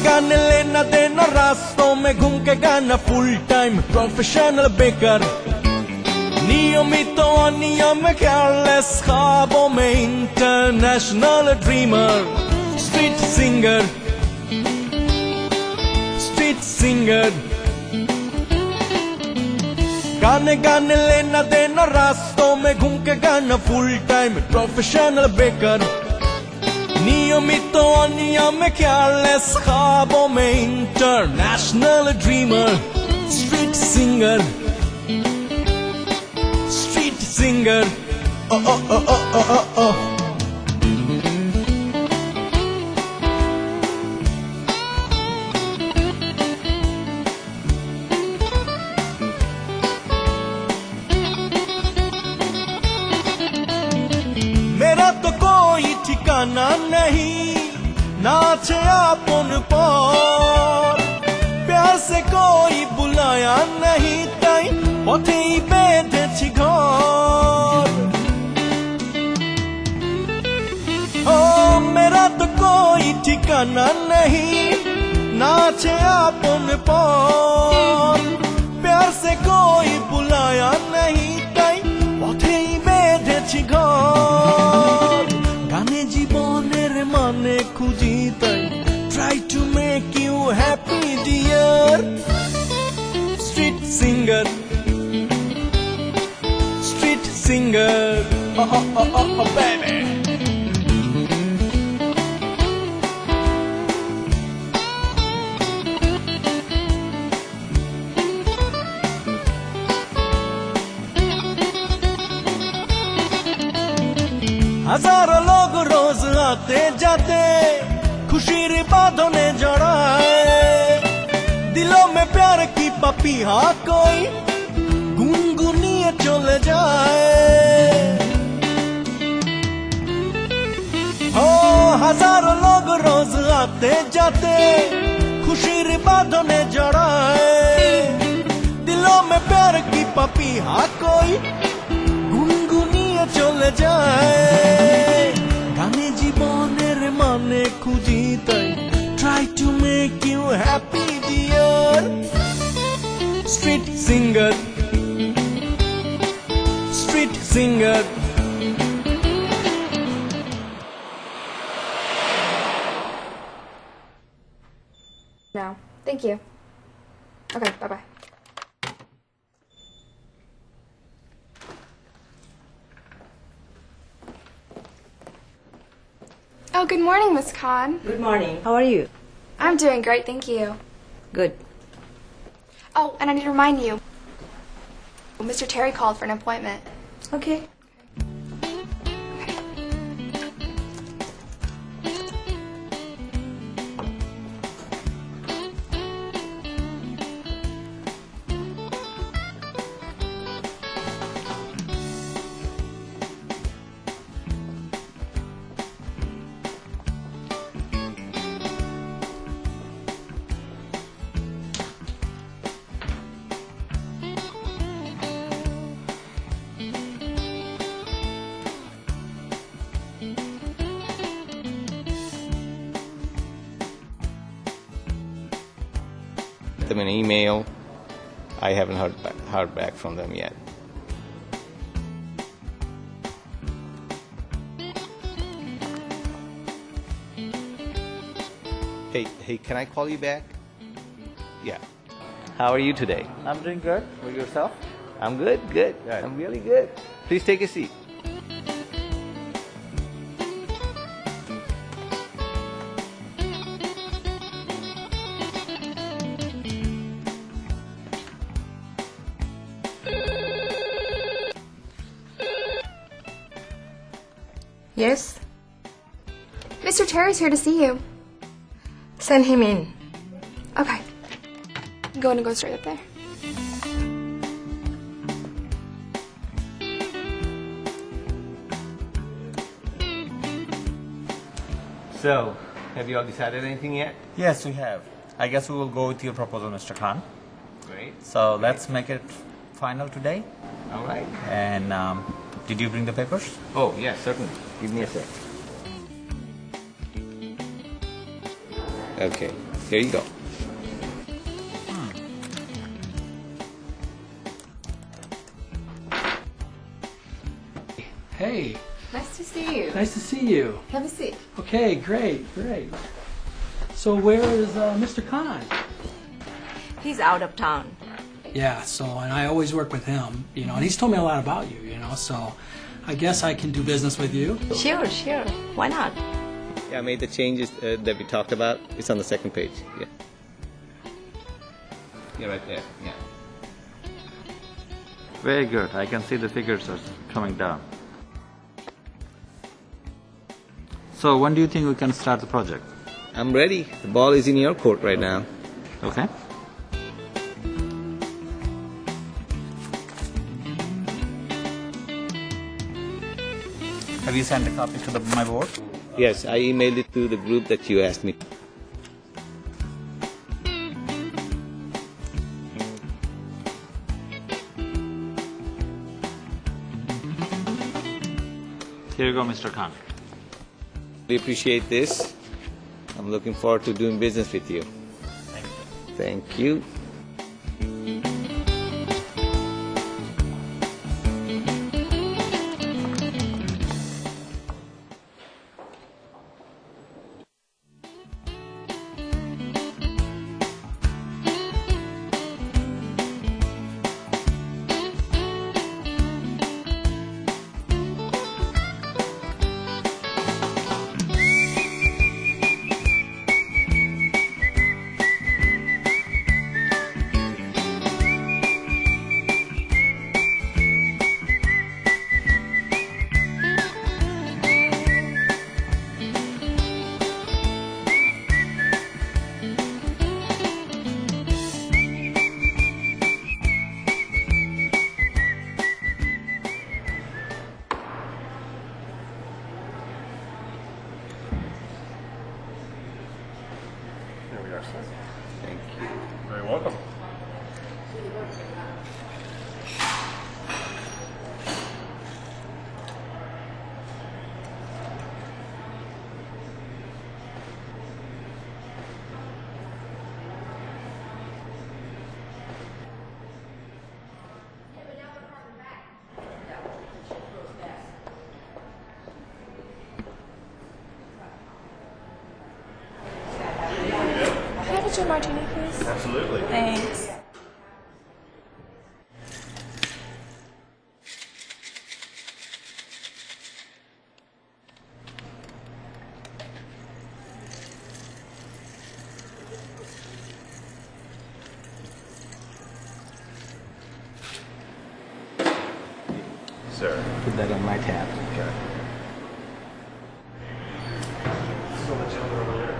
गाने लेना देना रास्तों में घूम के गाना फुल टाइम प्रोफेशनल बेकर नियमित अनियम केयरलेस ख्वाबों में इंटरनेशनल ड्रीमर स्ट्रीट सिंगर गाने गाने लेना देना रास्तों में घूम के गाना फुल टाइम प्रोफेशनल बेकर नियमित अनियम केयरलेस ख्वाबों में इंटरनेशनल ड्रीमर स्ट्रीट सिंगर ओ ओ ओ ओ ओ ओ ओ मेरा तो कोई ठिकाना नहीं नाचे अपन पर प्यार से कोई बुलाया नहीं ताई पथेई बेঁধেছি घर ओ मेरा तो कोई ठिकाना नहीं नाचे अपन पर प्यार से कोई बुलाया नहीं ताई पथेई বেঁধেছি घर গানে জীবনের মানে খুঁজি তাই try to make you happy dear street singer oh oh oh oh, oh baby हजारों लोग रोज आते जाते खुशीर बांधने जड़ाए दिलों में प्यार की पपीहा कोई गुनगुनिए चले जाए हो हजारों लोग रोज आते जाते खुशीर बांधने जड़ाए दिलों में प्यार की पपीहा कोई চলে যায় গানে জীবনের মানে খুঁজি তাই try to make you happy dear street singer No, thank you. Okay, bye-bye. Oh, good morning, Miss Khan. Good morning. How are you? I'm doing great, thank you. Good. Oh, and I need to remind you, Mr. Terry called for an appointment. Okay. Them an email. I haven't heard back from them yet. Hey, can I call you back? Yeah. How are you today? I'm doing good. With yourself? I'm good. Good. I'm really good. Please take a seat. Yes? Mr. Terry's here to see you. Send him in. Okay. I'm going to go straight up there. So, have you all decided anything yet? Yes, we have. I guess we will go with your proposal, Mr. Khan. Great. So let's make it final today. All right. And did you bring the papers? Oh, yes, certainly. Give me a sec. Okay. Here you go. Hey, Nice to see you. nice to see you. Have a seat. Okay, great. So where is Mr. Khan? He's out of town. Yeah, and I always work with him, and he's told me a lot about you, so I guess I can do business with you. Sure. Why not? Yeah, I made the changes that we talked about. It's on the second page. Yeah. Yeah, right there. Yeah. Very good. I can see the figures are coming down. So when do you think we can start the project? I'm ready. The ball is in your court right now. Okay. Have you sent a copy to my board? Yes, I emailed it to the group that you asked me. Here you go, Mr. Khan. We appreciate this. I'm looking forward to doing business with you. Thank you. Thank you. Very welcome. Can I have a gin martini, please? Absolutely. Thanks. Sir. Put that on my tab. Okay. So the gentleman over there.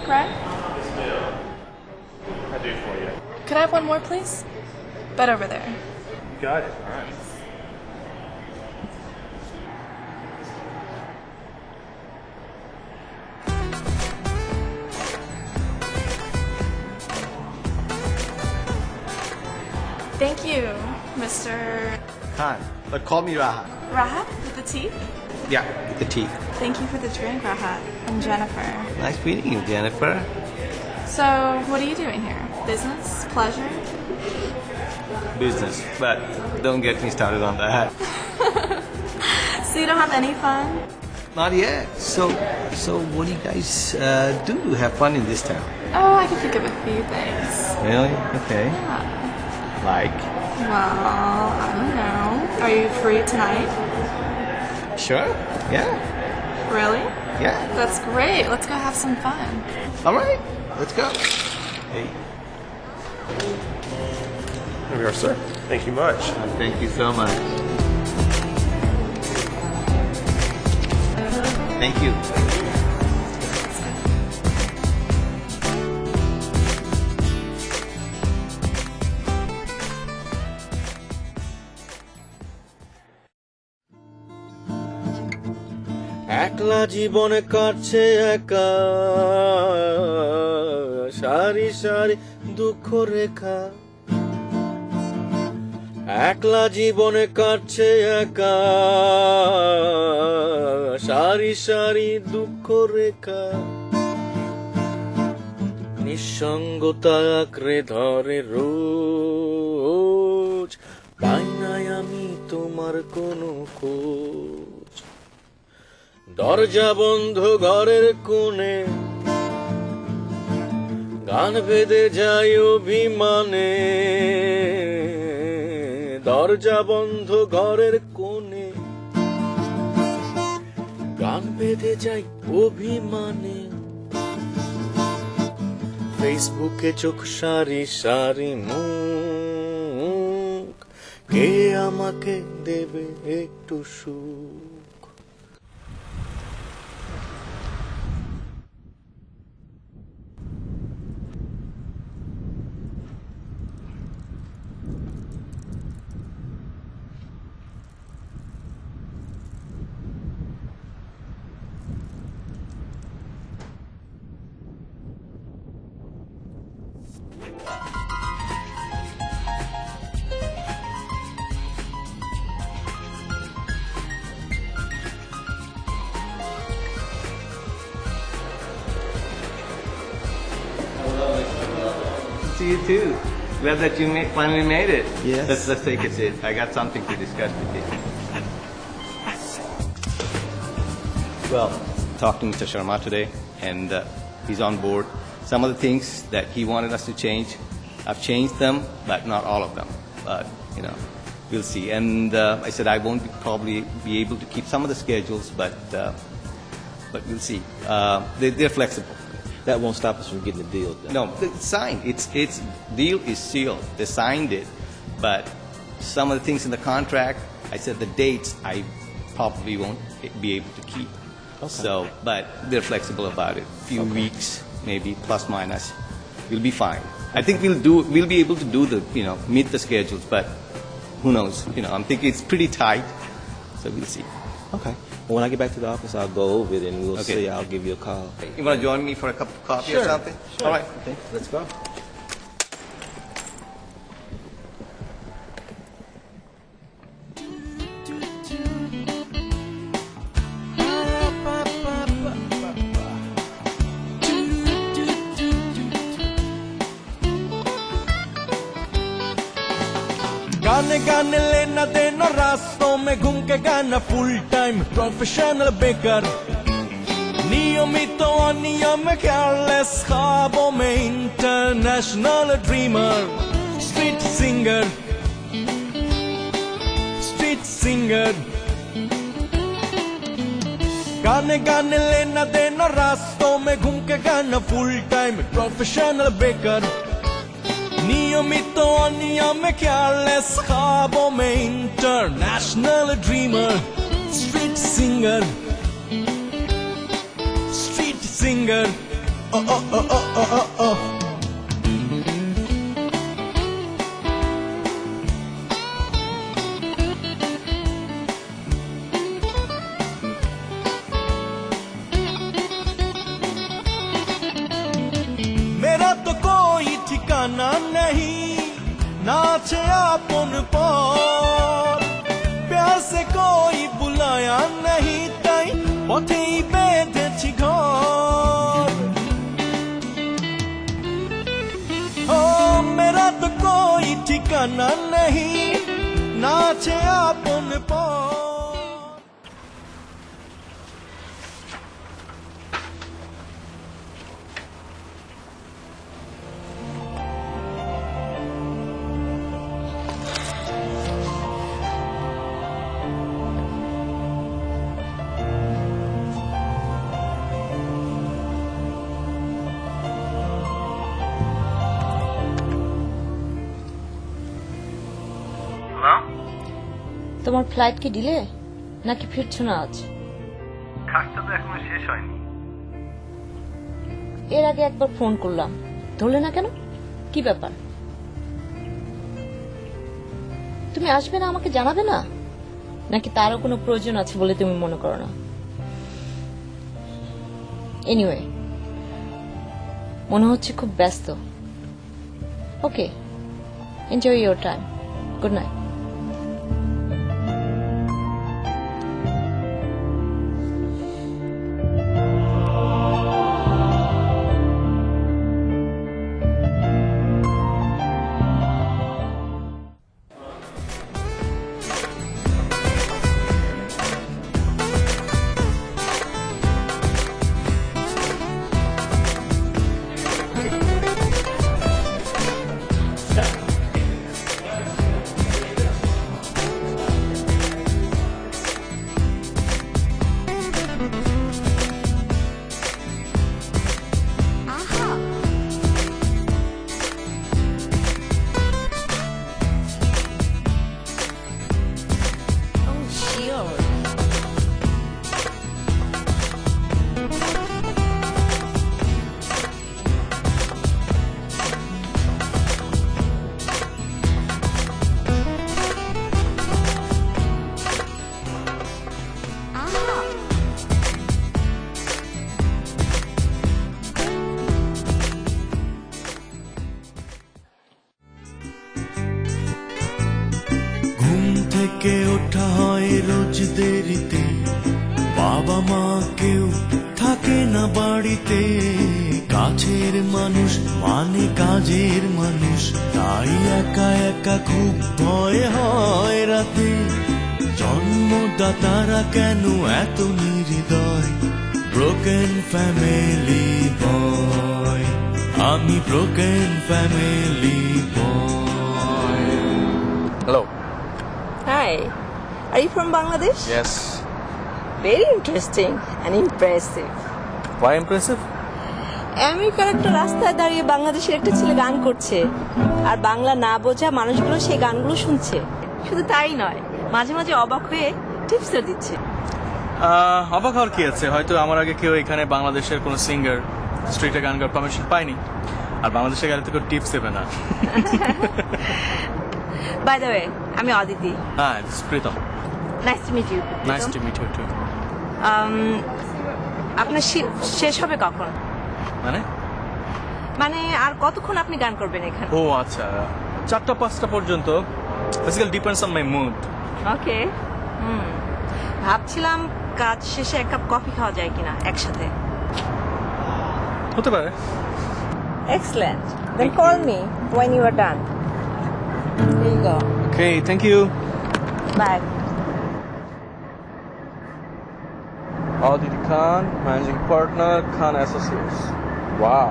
Right? I do for you. Could I have one more, please? But over there. You got it. All right. Thank you, Mr. Khan, but call me Rahat. Rahat with the T. Yeah, with the T. Thank you for the drink, Rahat. I'm Jennifer. Nice meeting you, Jennifer. So, what are you doing here? Business? Pleasure? Business, but don't get me started on that. So you don't have any fun? Not yet. So what do you guys do to have fun in this town? Oh, I can think of a few things. Really? Okay. Like? Well, I don't know. Are you free tonight? Sure. Yeah. Really? Yeah. That's great. Let's go have some fun. All right. Let's go. Hey. Here we are, sir. Thank you much. Thank you so much. Thank you. একলা জীবনে কাটছে একা সারি সারি দুঃখ রেখা একলা জীবনে কাটছে একা সারি সারি দুঃখ রেখা নিঃসঙ্গতা আঁকড়ে ধরে রোজ পাই নাই আমি তোমার কোনো খোঁজ দরজা বন্ধ ঘরের কোণে গান বেঁধে যায় অভিমানে দরজা বন্ধ ঘরের কোণে গান বেঁধে যায় অভিমানে ফেসবুকে চোখ সারি সারি মুখ কে আমাকে দেবে একটু সুখ See you too. Glad that you finally made it. Yes. Let's take a seat. I got something to discuss with you. Well, talked to Mr. Sharma today, and he's on board. Some of the things that he wanted us to change, I've changed them, but not all of them. But we'll see. And I said I won't probably be able to keep some of the schedules, but we'll see. They're flexible. That won't stop us from getting the deal done. No, it's signed. It's deal is sealed. They signed it, but some of the things in the contract, I said the dates I probably won't be able to keep. Okay. So, but they're flexible about it. Few weeks, maybe plus minus, we'll be fine. I think we'll be able to do the meet the schedules, but who knows? I'm thinking it's pretty tight, so we'll see. Okay. Well, when I get back to the office, I'll go over it and we'll see. I'll give you a call. You want to join me for a cup of coffee or something? Sure. All right. Okay. Let's go. गाने गाने लेना देना रास्तों में घूम के गाना full time professional baker नियमित अनियम केयरलेस ख्वाबों में इंटरनेशनल ड्रीमर स्ट्रीट सिंगर गाने गाने लेना देना रास्तों में घूम के गाना फुल टाइम प्रोफेशनल बेकर नियमित अनियम केयरलेस ख्वाबों में इंटरनेशनल ड्रीमर स्ट्रीट सिंगर ओ ओ ओ ओ ओ ओ ओ मेरा तो कोई ठिकाना नहीं नाचे आपन पर प्यार से कोई बुलाया नहीं ताई पथेई बेधेছি ঘর ओ मेरा तो कोई ठिकाना नहीं नाचे आपन पर তোমার ফ্লাইট কি ডিলে নাকি ফিরছো না আজ? কাজটা তো এখনো শেষ হয়নি। এর আগে একবার ফোন করলাম, ধরলে না কেন? কি ব্যাপার? তুমি আসবে না, আমাকে জানাবে না? নাকি তারও কোনো প্রয়োজন আছে বলে তুমি মনে করো না? এনিওয়ে, মনে হচ্ছে খুব ব্যস্ত। Okay, enjoy your time. Good night. ঘুম থেকে ওঠা হয় রোজ দেরিতে, বাবা মা কেউ থাকে না বাড়িতে, কাছের মানুষ মানে কাজের মানুষ, তাই একা একা খুব ভয় হয় রাতে। জন্মদাতারা কেন এত নির্দয়, ব্রোকেন ফ্যামিলি বয়, আমি broken family boy. Hello. Hi, are you from Bangladesh? Yes. Very interesting and impressive. Why impressive? আমেরিকার একটা রাস্তায় দাঁড়িয়ে বাংলাদেশের একটা ছেলে গান করছে, আর বাংলা না বোঝা মানুষগুলো সেই গানগুলো শুনছে। শুধু তাই নয়, মাঝে মাঝে অবাক হয়ে টিপসও দিচ্ছে। অবাক হওয়ার কি আছে? হয়তো আমার আগে কেউ এখানে বাংলাদেশের কোনো সিঙ্গার স্ট্রিটে গান গাওয়ার পারমিশন পায়নি, আর বাংলাদেশের গাড়ি থেকে টিপস দেবে না। বাই দ্য ওয়ে, আমি অদিতি। হ্যাঁ, Pritam. Nice to meet you. Nice to meet you too. আপনার শেষ হবে কখন? মানে আর কতক্ষণ আপনি গান করবেন এখানে? ও আচ্ছা, 4টা-5টা পর্যন্ত। Basically depends on my mood. Okay. ভাবছিলাম কাজ শেষে এক কাপ কফি খাওয়া যায় কিনা একসাথে। হতে পারে। Excellent. Then call me when you are done. Here you go. Okay, thank you. Bye. Aditi Khan, Managing Partner, Khan Associates. Wow.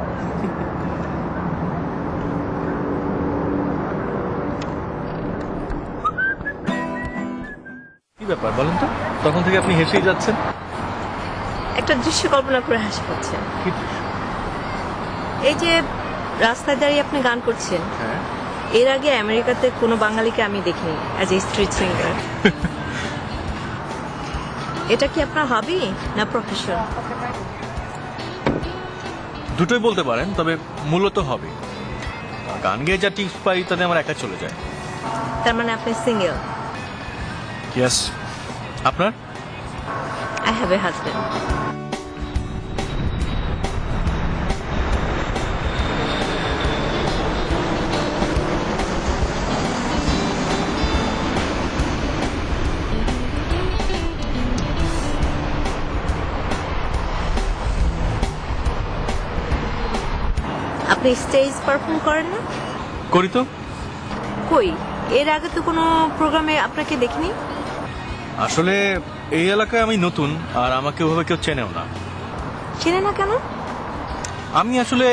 কি ব্যাপার বলেন তো? তখন থেকে আপনি হেসেই যাচ্ছেন। একটা দৃশ্য কল্পনা করে হাসি পাচ্ছে। কি? এই যে রাস্তায় দাঁড়িয়ে আপনি গান করছেন, হ্যাঁ, এর আগে আমেরিকাতে কোনো বাঙালিকে আমি দেখিনি অ্যাজ এ স্ট্রিট সিঙ্গার। এটা কি আপনার হবি না প্রফেশন? দুটোই বলতে পারেন, তবে মূলত হবে। গান গেয়ে যা টিপস পাই তাতে আমার একা চলে যায়। তার মানে আপনি সিঙ্গেল? ইয়েস। আপনার? I have a husband. আপনি স্টেজ পারফর্ম করেন না? করি তো। কই, এর আগে তো কোনো প্রোগ্রামে আপনাকে দেখিনি। আসলে এই এলাকায় আমি নতুন, আর আমাকে ওভাবে কেউ চেনেও না। চেনে না কেন? আমি আসলে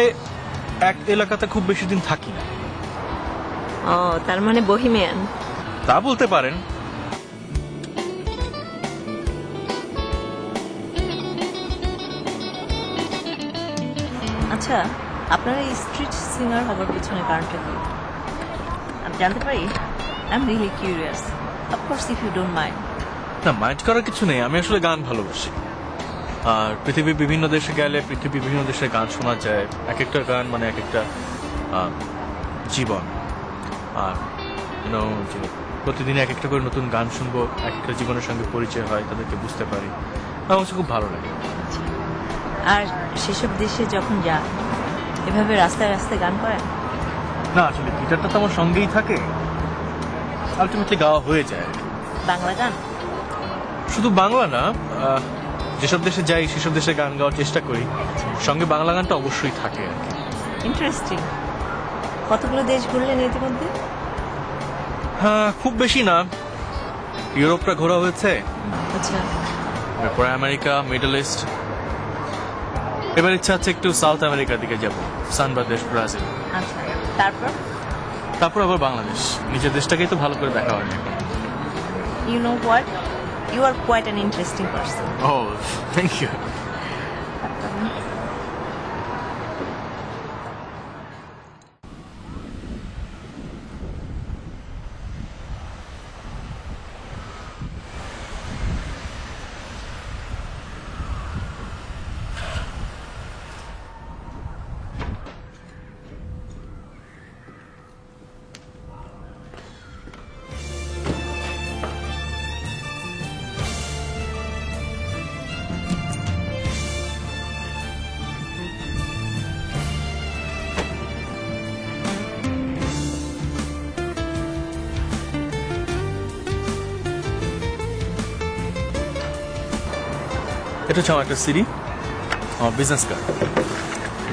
এক এলাকাতে খুব বেশি দিন থাকি না। ও, তার মানে বহিমিয়ান। তা বলতে পারেন। আচ্ছা, আপনারা এই স্ট্রিট সিঙ্গার হবার পিছনে কারণটা কি আমি জানতে পারি? I am really curious. Of course if you don't mind. না, মাইন্ড করার কিছু নেই, আমি আসলে গান ভালোবাসি। আর পৃথিবীর বিভিন্ন দেশে গেলে পৃথিবীর বিভিন্ন দেশের গান শোনা যায়, এক একটা গান মানে এক একটা জীবন। আর যে প্রতিদিন এক একটা করে নতুন গান শুনবো, এক একটা জীবনের সঙ্গে পরিচয় হয়, তাদেরকে বুঝতে পারি, আমার কাছে খুব ভালো লাগে। আর সেসব দেশে যখন যান এভাবে রাস্তায় রাস্তায় গান করেন? না, আসলে গিটারটা তো আমার সঙ্গেই থাকে, আলটিমেটলি গাওয়া হয়ে যায়। বাংলা গান? শুধু বাংলা না, যেসব দেশে যাই সেসব দেশে গান গাওয়ার চেষ্টা করি, সঙ্গে বাংলা গানটা অবশ্যই থাকে আর কি। ইন্টারেস্টিং। কতগুলো দেশ ঘুরলেন ইতিমধ্যে? হ্যাঁ, খুব বেশি না, ইউরোপটা ঘোরা হয়েছে, আচ্ছা। তারপরে আমেরিকা, মিডল ইস্ট, এবার ইচ্ছা আছে একটু সাউথ আমেরিকার দিকে যাব, বাংলাদেশ, ব্রাজিল। আচ্ছা, তারপর আবার বাংলাদেশ। নিজের দেশটাকেই তো ভালো করে দেখা হয়নি এখন। You know what, you are quite an interesting person. Oh, thank you. এটা হচ্ছে আমার একটা সিডি, আমার বিজনেস কার্ড।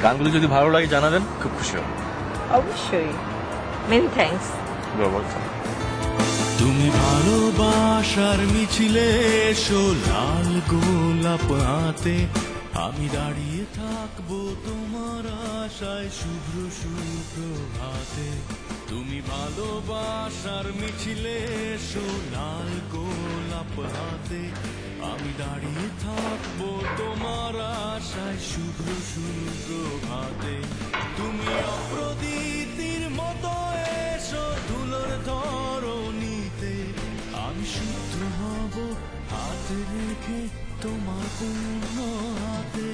গানগুলো যদি ভালো লাগে জানাবেন, খুব খুশি হব। অবশ্যই। Many thanks. তুমি ভালোবাসার মিছিলে এসো, লাল গোলাপ হাতে আমি দাঁড়িয়ে থাকবো তোমার আশায়, শুভ্র সুপ্রভাতে। তুমি ভালোবাসার মিছিলে এসো, লাল গোলাপ হাতে আমি দাঁড়িয়ে থাকবো তোমার আশায়, শুভ্র সুপ্রভাতে। তুমি অপ্রতীতির মতো এসো ধুলোর ধরণীতে, আমি শুদ্ধ হব হাতে রেখে তোমার পূর্ণ হাতে।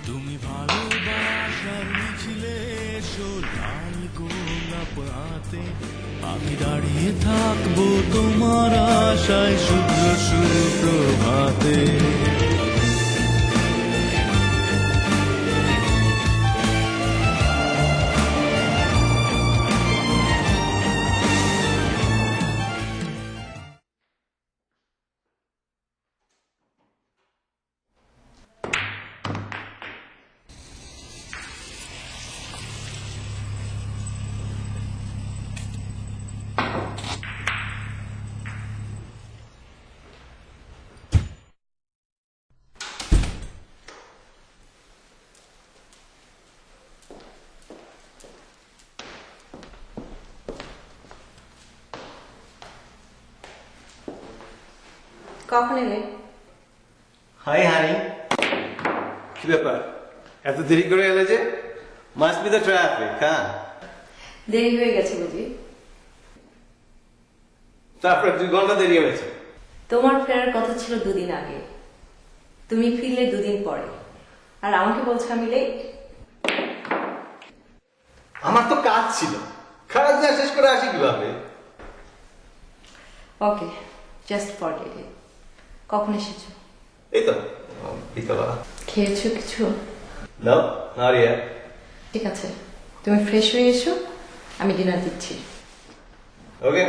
তুমি ভালোবাসার মিছিলে এসো, লাল গোলাপ হাতে আমি দাঁড়িয়ে থাকবো তোমার আশায়, শুভ্র সুপ্রভাতে। কখন এলে? হাই হানি, কি ব্যাপার এত দেরি করে এলে যে? Must be the traffic. হ্যাঁ, দেরি হয়ে গেছে বুঝি? তারপরে 2 ঘন্টা দেরি হয়েছে। তোমার ফেরার কথা ছিল 2 দিন আগে, তুমি ফিরলে 2 দিন পরে, আর আমাকে বলছো আমি লেট। আমার তো কাজ ছিল, খারাপ যা শেষ করে আসি কিভাবে? Okay, just forget it. কখন এসেছো? এই তো বিকালবেলা। খেয়েছো কিছু? No, not yet. ঠিক আছে, তুমি ফ্রেশ হয়ে এসো, আমি ডিনার দিচ্ছি। ওকে।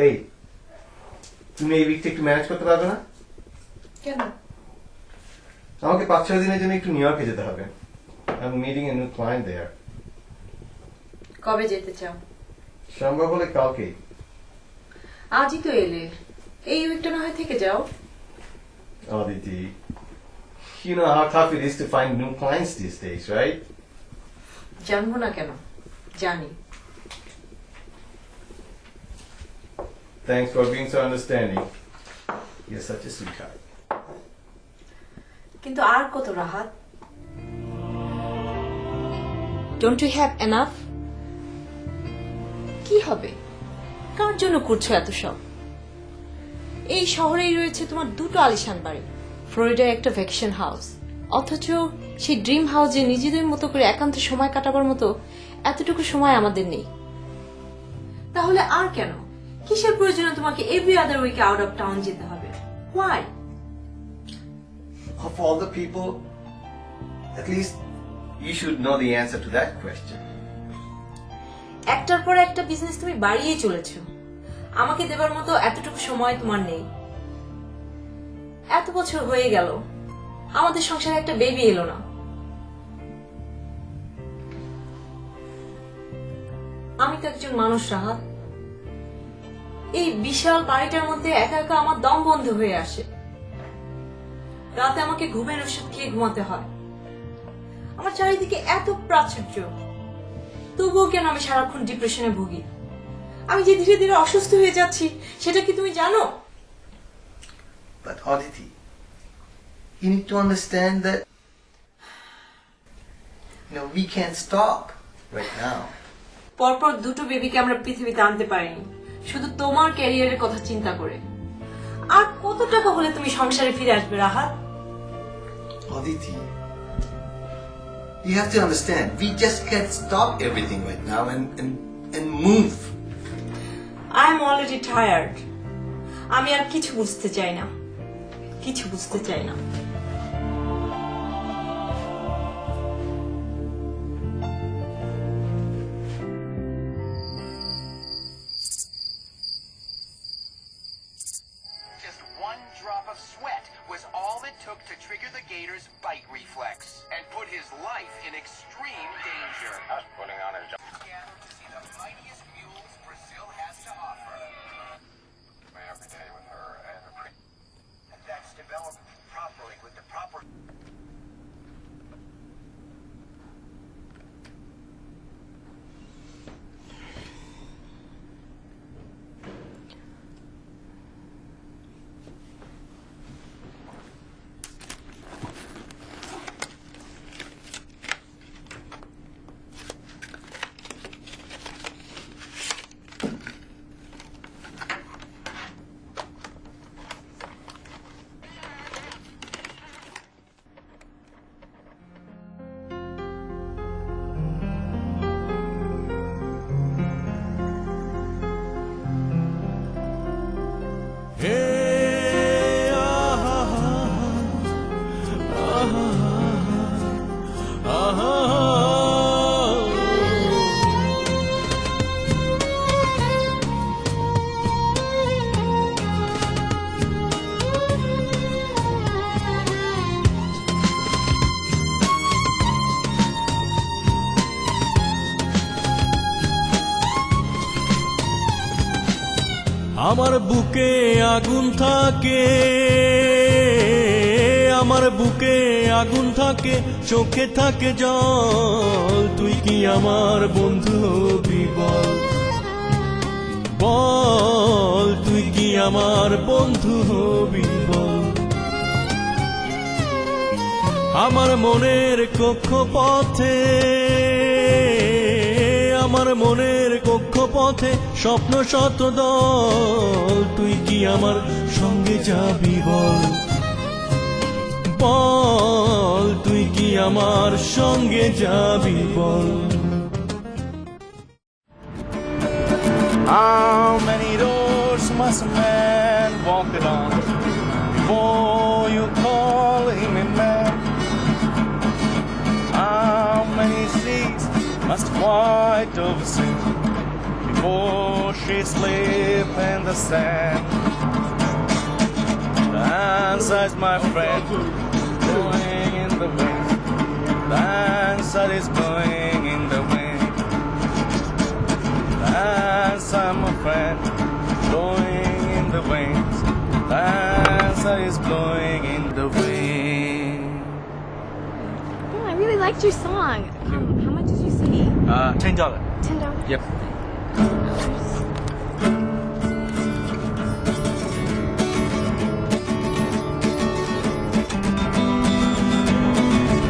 এই, তুমি এই উইকটা একটু ম্যানেজ করতে পারবে না? কেন? আমাকে 5-6 দিনের জন্য একটু নিউ ইয়র্কে যেতে হবে। I am meeting a new client there. কবে যেতে চাও? সম্ভব হলে কালকে। আজই তো এলে, এই উইকটা না হয় থেকে যাও। Aditi, you know how tough it is to find new clients these days, right? জানবো না কেন, জানি। Thanks for being so understanding. You're such a sweetheart. কিন্তু আর কত Rahat? Don't you have enough? কি হবে? কার জন্য করছো এত সব? এই শহরেই রয়েছে তোমার দুটো আলিশান বাড়ি, ফ্লোরিডায় একটা ভ্যাকেশন হাউস, অথচ সেই ড্রিম হাউসে নিজেদের মতো করে একান্তে সময় কাটাবার মতো এতটুকু সময় আমাদের নেই। তাহলে আর কেন, কিসের প্রয়োজনে তোমাকে এভরি আদার উইকে আউট অফ টাউন যেতে হবে? Why? Of all the people, at least you should know the answer to that question. একটার পর একটা বিজনেস তুমি বাড়িয়ে চলেছো, আমাকে দেবার মতো এতটুকু সময় তোমার নেই। এত বছর হয়ে গেল, আমাদের সংসারে একটা বেবি এলো না। আমি তো একজন মানুষ রাহাত, এই বিশাল বাড়িটার মধ্যে একা একা আমার দম বন্ধ হয়ে আসে। রাতে আমাকে ঘুমের ওষুধ খেয়ে ঘুমাতে হয়। আমার চারিদিকে এত প্রাচুর্য, তবুও কেন আমি সারাক্ষণ ডিপ্রেশনে ভুগি? আমি যে ধীরে ধীরে অসুস্থ হয়ে যাচ্ছি, সেটা কি তুমি জানো? But Aditi, you need to understand that, we can't stop right now. পরপর দুটো বেবিকে আমরা পৃথিবীতে আনতে পারিনি শুধু তোমার ক্যারিয়ারের কথা চিন্তা করে। আর কত টাকা হলে তুমি সংসারে ফিরে আসবে Rahat? Aditi, you have to understand, we just can't stop everything right now and move. I am already tired. আমি আর কিছু বুঝতে চাই না, কিছু বুঝতে চাই না। Just one drop of sweat was all it took to trigger the gator's bite reflex and put his life in extreme danger. Us putting on his to see the mightiest mules Brazil has to offer. Every day with her and that's developed properly with the proper. আমার বুকে আগুন থাকে, আমার বুকে আগুন থাকে, চোখে থাকে জল, তুই কি আমার বন্ধু হবি বল, বল তুই কি আমার বন্ধু হবি বল। আমার মনের কক্ষপথে, আমার মনের কক্ষপথে স্বপ্ন শত দল, তুই কি আমার সঙ্গে যাবি বল, বল তুই কি আমার সঙ্গে যাবি বল। How many doors must a man walk along before you call him a man? How many seas must white oversee before she sleep in the sand? The answer is, my friend, blowing in the wind. The answer is blowing in the wind. The salsa is blowing in the wind. Oh, I really liked your song. How much did you see? $10. $10. Yep.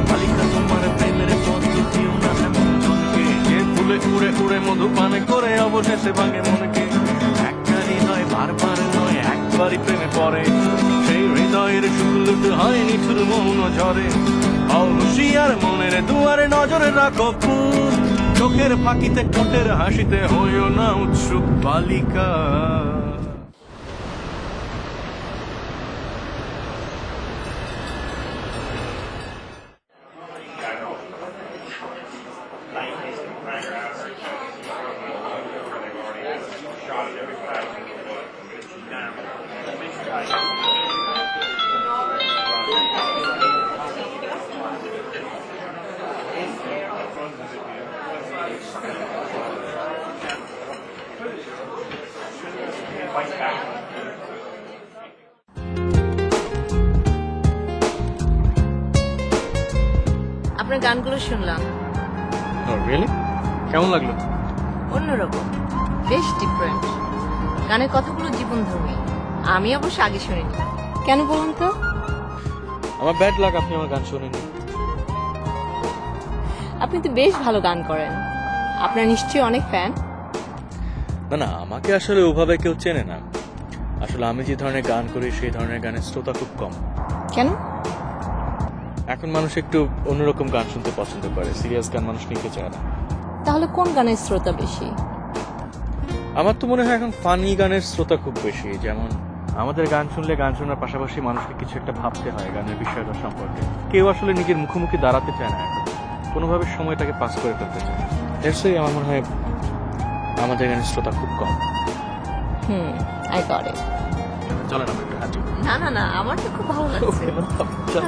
বালিকা তোমার প্রেমের পদ্ধতিও না এমন জনকে, যে ফুলে উড়ে উড়ে মধু পানে করে অবশেষে ভাঙে মনকে। একটা হৃদয় বারবার নয় একবারই প্রেমে পড়ে, সেই হৃদয়ের শুকলুট হয় নিঠুর মৌন ঝরে। হুঁশিয়ার মনের দুয়ারে নজরে রাখো ফুল, চোখের ফাঁকিতে ঠোঁটের হাসিতে হইও না উৎসুক বালিকা। আপনার গানগুলো শুনলাম, রিয়েলি কেমন লাগলো? অন্যরকম, বেশ ডিফারেন্ট। গানের কথাগুলো জীবনধর্মী, আমি অবশ্য আগে শুনিনি। কেন বলুন তো? আমার ব্যাড লাগ আপনি আমার গান শোনেননি। আপনি তো বেশ ভালো গান করেন, আপনার নিশ্চয়ই অনেক ফ্যান। না না, আমাকে আসলে ওভাবে কেউ চেনে না। আসলে আমি যে ধরনের গান করি সেই ধরনের গানের শ্রোতা খুব কম। কেন? এখন মানুষ একটু অন্যরকম গান শুনতে পছন্দ করে, সিরিয়াস গান মানুষ নিতে চায় না। তাহলে কোন গানের শ্রোতা বেশি? আমার তো মনে হয় এখন ফানি গানের শ্রোতা খুব বেশি। যেমন আমাদের গান শুনলে গান শোনার পাশাপাশি মানুষকে কিছু একটা ভাবতে হয় গানের বিষয়টা সম্পর্কে। কেউ আসলে নিজের মুখোমুখি দাঁড়াতে চায় না, এখন কোনোভাবে সময়টাকে পাস করে ফেলতে চায়। এরসই আমার মনে হয় আমাদের গানের শ্রোতা খুব কম। I got it. চলেন আমরা একটু হাঁটি। না না না, আমার তো খুব ভালো লাগছে।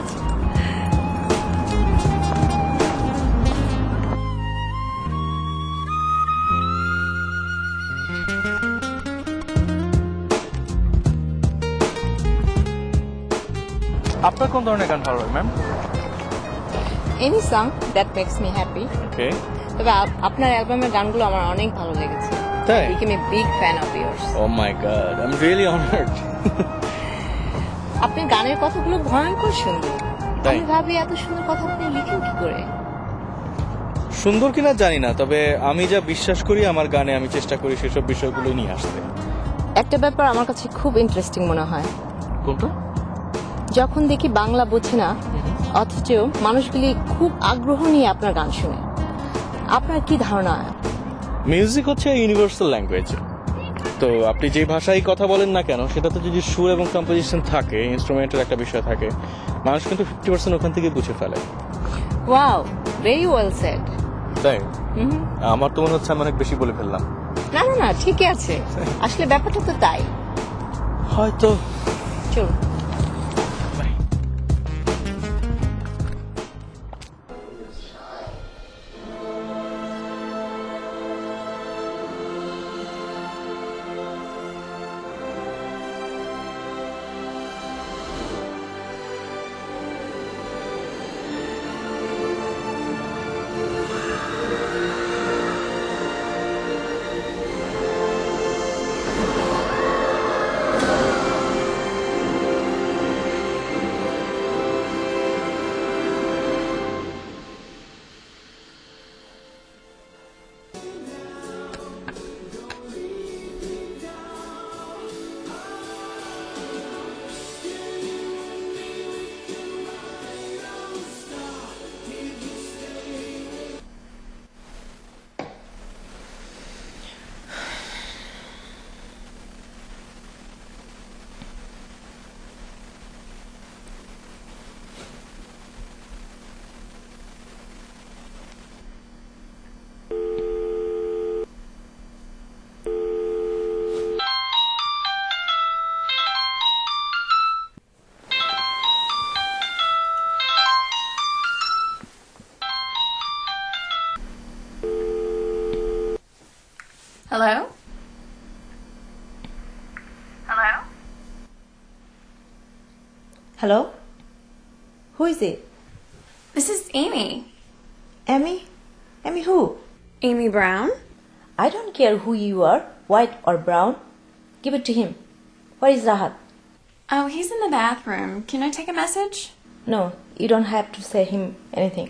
আচ্ছা। আপনার কোন ধরনের গান ভালো লাগে ma'am? Any song that makes me happy. Okay. তবে আপনার অ্যালবামের গানগুলো আমার অনেক ভালো লেগেছে। তাই? I became a big fan of yours. Oh my god, I'm really honored. আপনি গানের কথাগুলো ভয়ঙ্কর সুন্দর। তাই? আমি ভাবি এত সুন্দর কথা আপনি লিখেন কি করে? সুন্দর কিনা জানি না, তবে আমি যা বিশ্বাস করি আমার গানে আমি চেষ্টা করি সেসব বিষয়গুলো নিয়ে আসতে। একটা ব্যাপার আমার কাছে খুব ইন্টারেস্টিং মনে হয়। কোনটা? যখন দেখি বাংলা বোঝে না অথচ মানুষগুলি খুব আগ্রহ নিয়ে আপনার গান শুনে, আপনার কি ধারণা? মিউজিক হচ্ছে ইউনিভার্সাল ল্যাঙ্গুয়েজ। তো আপনি যে ভাষায় কথা বলেন না কেন, সেটাতে যদি সুর এবং কম্পোজিশন থাকে, ইনস্ট্রুমেন্টের একটা বিষয় থাকে, মানুষ কিন্তু 50% ওখান থেকে বুঝে ফেলে। Wow, very well said. তাই? আমার তো মনে হচ্ছে আমি অনেক বেশি বলে ফেললাম। না না না, ঠিকই আছে, আসলে ব্যাপারটা তো তাই। হয়তো। চল। Hello? Hello? Hello? Who is it? This is Amy. Amy? Amy who? Amy Brown? I don't care who you are, white or brown. Give it to him. Where is Rahat? Oh, he's in the bathroom. Can I take a message? No, you don't have to say him anything.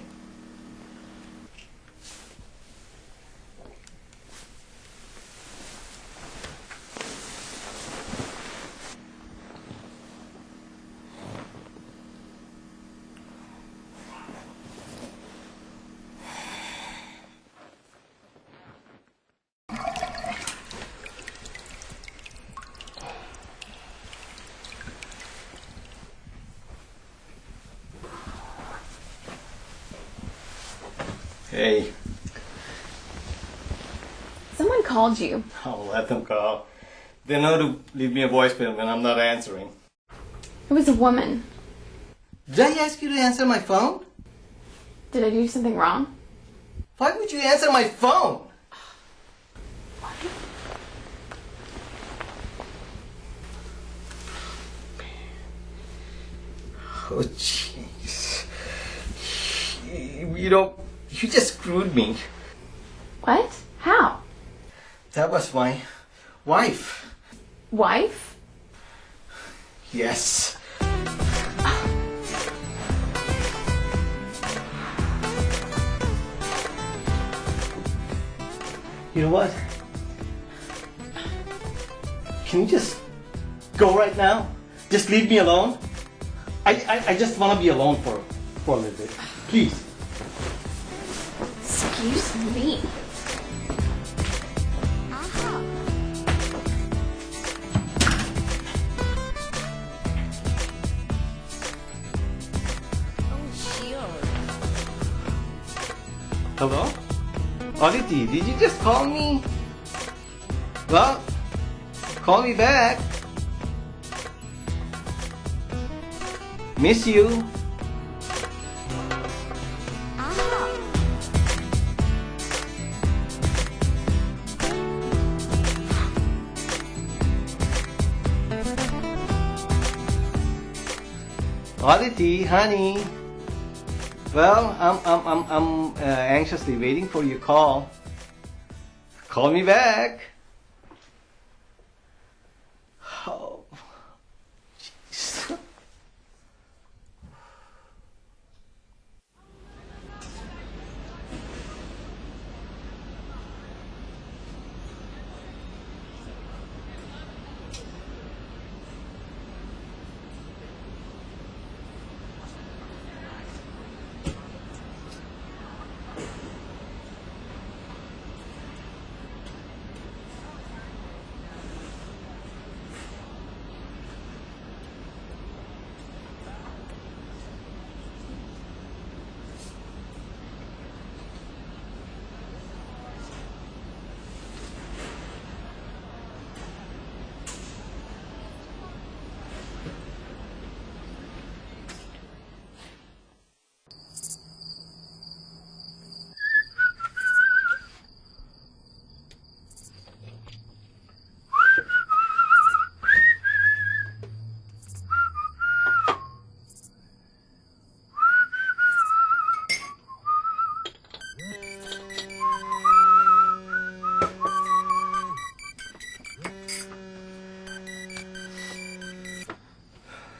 Hey, Someone called you. I'll let them call. They know to leave me a voicemail when I'm not answering. It was a woman. Did I ask you to answer my phone? Did I do something wrong? Why would you answer my phone? Oh, jeez. You just screwed me. What? How? That was my wife. Wife? Yes. You know what? Can you just go right now? Just leave me alone? I just want to be alone for a little bit. Please. Excuse me. Hello? Aditi, did you just call me? Well, call me back. Miss you. Aditi, honey. Well, I'm anxiously waiting for your call. Call me back. Oh, jeez.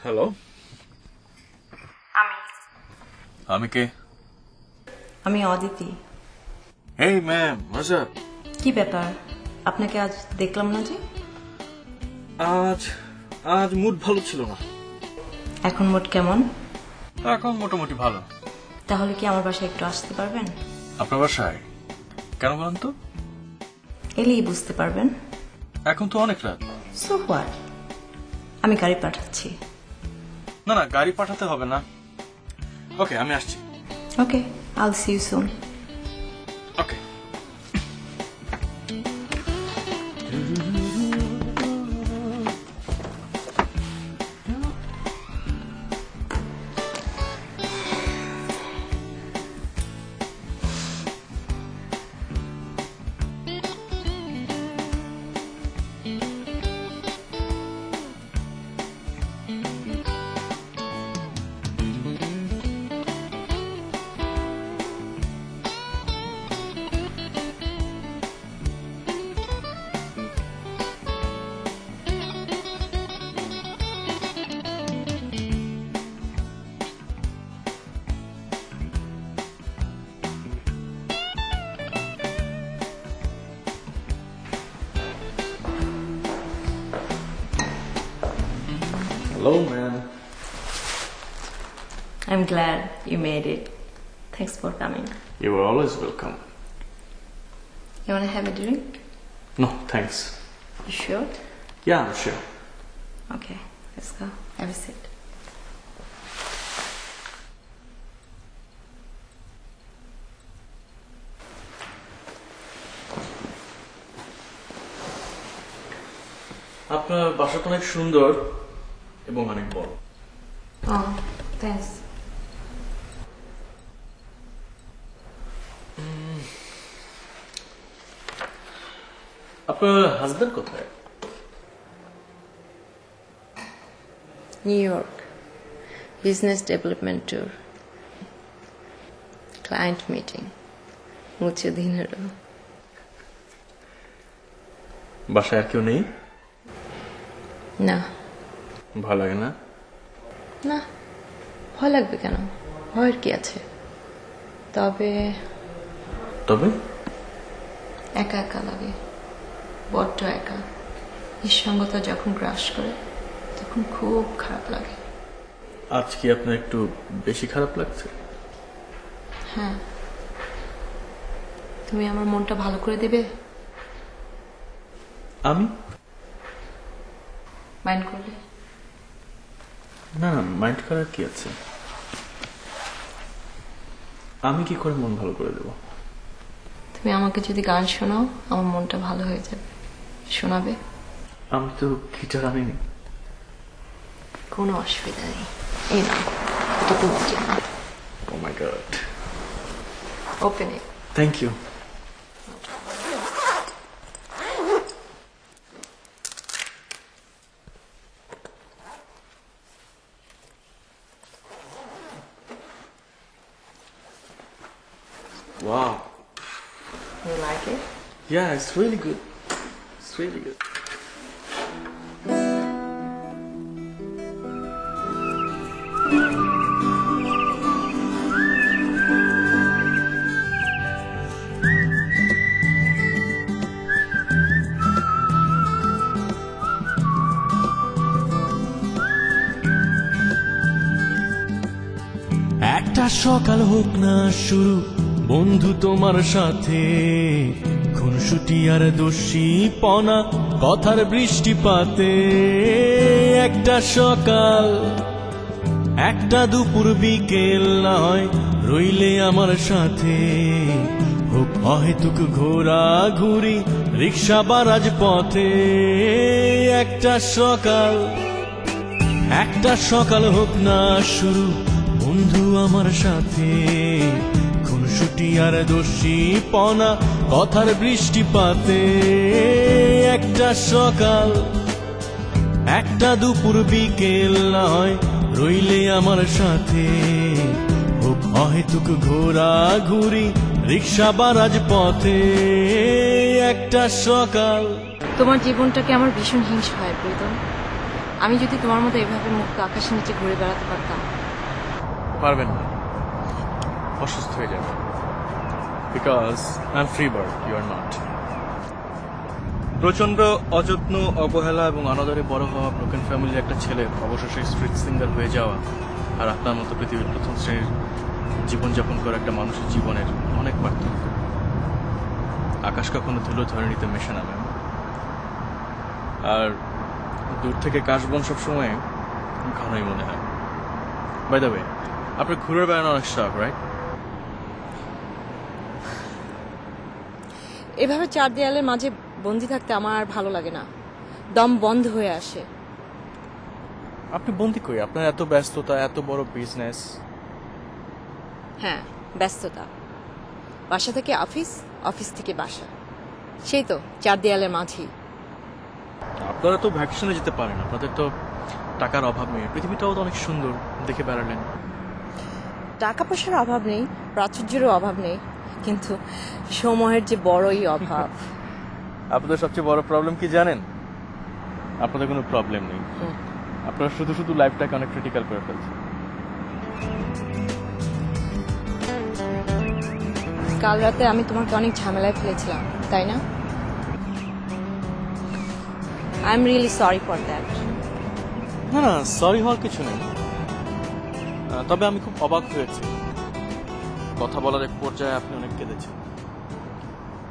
Hello আমি কে আমি অদিতি এই ma'am মজা কি ব্যাপার আপনাকে আজ দেখলাম না যে আজ আজ মুড ভালো ছিল না এখন মুড কেমন এখন মোটামুটি ভালো তাহলে কি আমার বাসায় একটু আসতে পারবেন আপনার বাসায় কেন বলেন তো এলেই বুঝতে পারবেন এখন তো অনেক রাত সো হোয়াট আমি গাড়ি পাঠাচ্ছি না না গাড়ি পাঠাতে হবে না ওকে আমি আসছি okay I'll see you soon okay Hello, man. I'm glad you made it. Thanks for coming. You were always welcome. You wanna have a drink? No, thanks. You sure? Yeah, I'm sure. Okay, let's go. Have a seat. আপনার বাসাটা অনেক সুন্দর এবং অনেক বড়। Oh, thanks. আপনার husband কোথায়? New York. Business development tour. Client meeting. Mucho dinero. বাসায় আর কেউ নেই? না, ভালো লাগে না? না, ভয় লাগবে কেন? ভয়ের কি আছে? তবে তবে একা একা লাগে, বড্ড একা। নিঃসঙ্গতা যখন গ্রাস করে তখন খুব খারাপ লাগে। আজ কি আপনার একটু বেশি খারাপ লাগছে? হ্যাঁ, তুমি আমার মনটা ভালো করে দেবে? আমি মাইন্ড করলে? না, মাইন্ড করার কি আছে? আমি কি করে মন ভালো করে দেব? তুমি আমাকে যদি গান শোনাও আমার মনটা ভালো হয়ে যাবে। শোনাবে? আমি তো গিটার আনিনি। কোনো অসুবিধা নেই, এই নাও, এটা তোমার জন্য। Oh my god. Open it. Thank you. Wow. You like it? Yeah, it's really good. It's really good. একটা সকাল হোক না শুরু বন্ধু তোমার সাথে, খুনসুটি আর দোষী পনা কথার বৃষ্টিপাতে। একটা সকাল, একটা দুপুর বিকেল না হয় রইলে আমার সাথে, হোক অহেতুক ঘোরা ঘুরি রিক্সা বা রাজপথে। একটা সকাল হোক না শুরু বন্ধু আমার সাথে, খুনসুটি আর দোষী পনা কথার বৃষ্টিপাতে। একটা সকাল, একটা দুপুর বিকেল না হয় রইলে আমার সাথে, হোক অহেতুক ঘোরা ঘুরি রিক্সা বা রাজপথে। একটা সকাল। তোমার জীবনটাকে আমার ভীষণ হিংসা হয় প্রীতম। আমি যদি তোমার মতো এভাবে মুক্ত আকাশের নিচে ঘুরে বেড়াতে পারতাম। পারবেন না, অসুস্থ হয়ে যাবে। Because I am free bird, you are not. প্রচন্ড অযত্ন, অবহেলা এবং অনাদরে বড় হওয়া ব্রোকেন ফ্যামিলির একটা ছেলে অবশেষে স্ট্রিট সিঙ্গার হয়ে যাওয়া, আর আপনার মতো পৃথিবীর প্রথম শ্রেণীর জীবনযাপন করা একটা মানুষের জীবনের অনেক পার্থক্য। আকাশ কখনো ধুলো ধরে নিতে মেশে না ম্যাম। আর দূর থেকে কাশবন সবসময় ঘনই মনে হয়। বাই দ্য ওয়ে, আপনার ঘুরে বেড়ানো অনেক শখ, রাইট? এভাবে চার দেয়ালের মাঝে বন্দি থাকতে আমার আর ভালো লাগে না, দম বন্ধ হয়ে আসে। আপনি বন্দি কই? আপনার এত ব্যস্ততা, এত বড় বিজনেস। হ্যাঁ, ব্যস্ততা। বাসা থেকে অফিস, অফিস থেকে বাসা, সেই তো চার দেয়ালের মাঝেই। আপনারা তো ভ্যাকেশনে যেতে পারেন, আপনাদের তো টাকার অভাব নেই। পৃথিবীটাও তো অনেক সুন্দর, দেখে বেড়ালেন। টাকা পয়সার অভাব নেই, প্রাচুর্যেরও অভাব নেই, কিন্তু সময়ের যে বড়ই অভাব। আপনাদের সবচেয়ে বড় প্রবলেম কি জানেন? আপনাদের কোনো প্রবলেম নেই, আপনারা শুধু শুধু লাইফটাকে অনেক ক্রিটিক্যাল করে ফেলছেন। কাল রাতে আমি তোমাকে অনেক ঝামেলায় ফেলেছিলাম, তাই না? I am really sorry for that. না না, সরি হওয়ার কিছু নেই। তবে আমি খুব অবাক হয়েছি, কথা বলার এক পর্যায়ে আপনি অনেক কেঁদেছেন।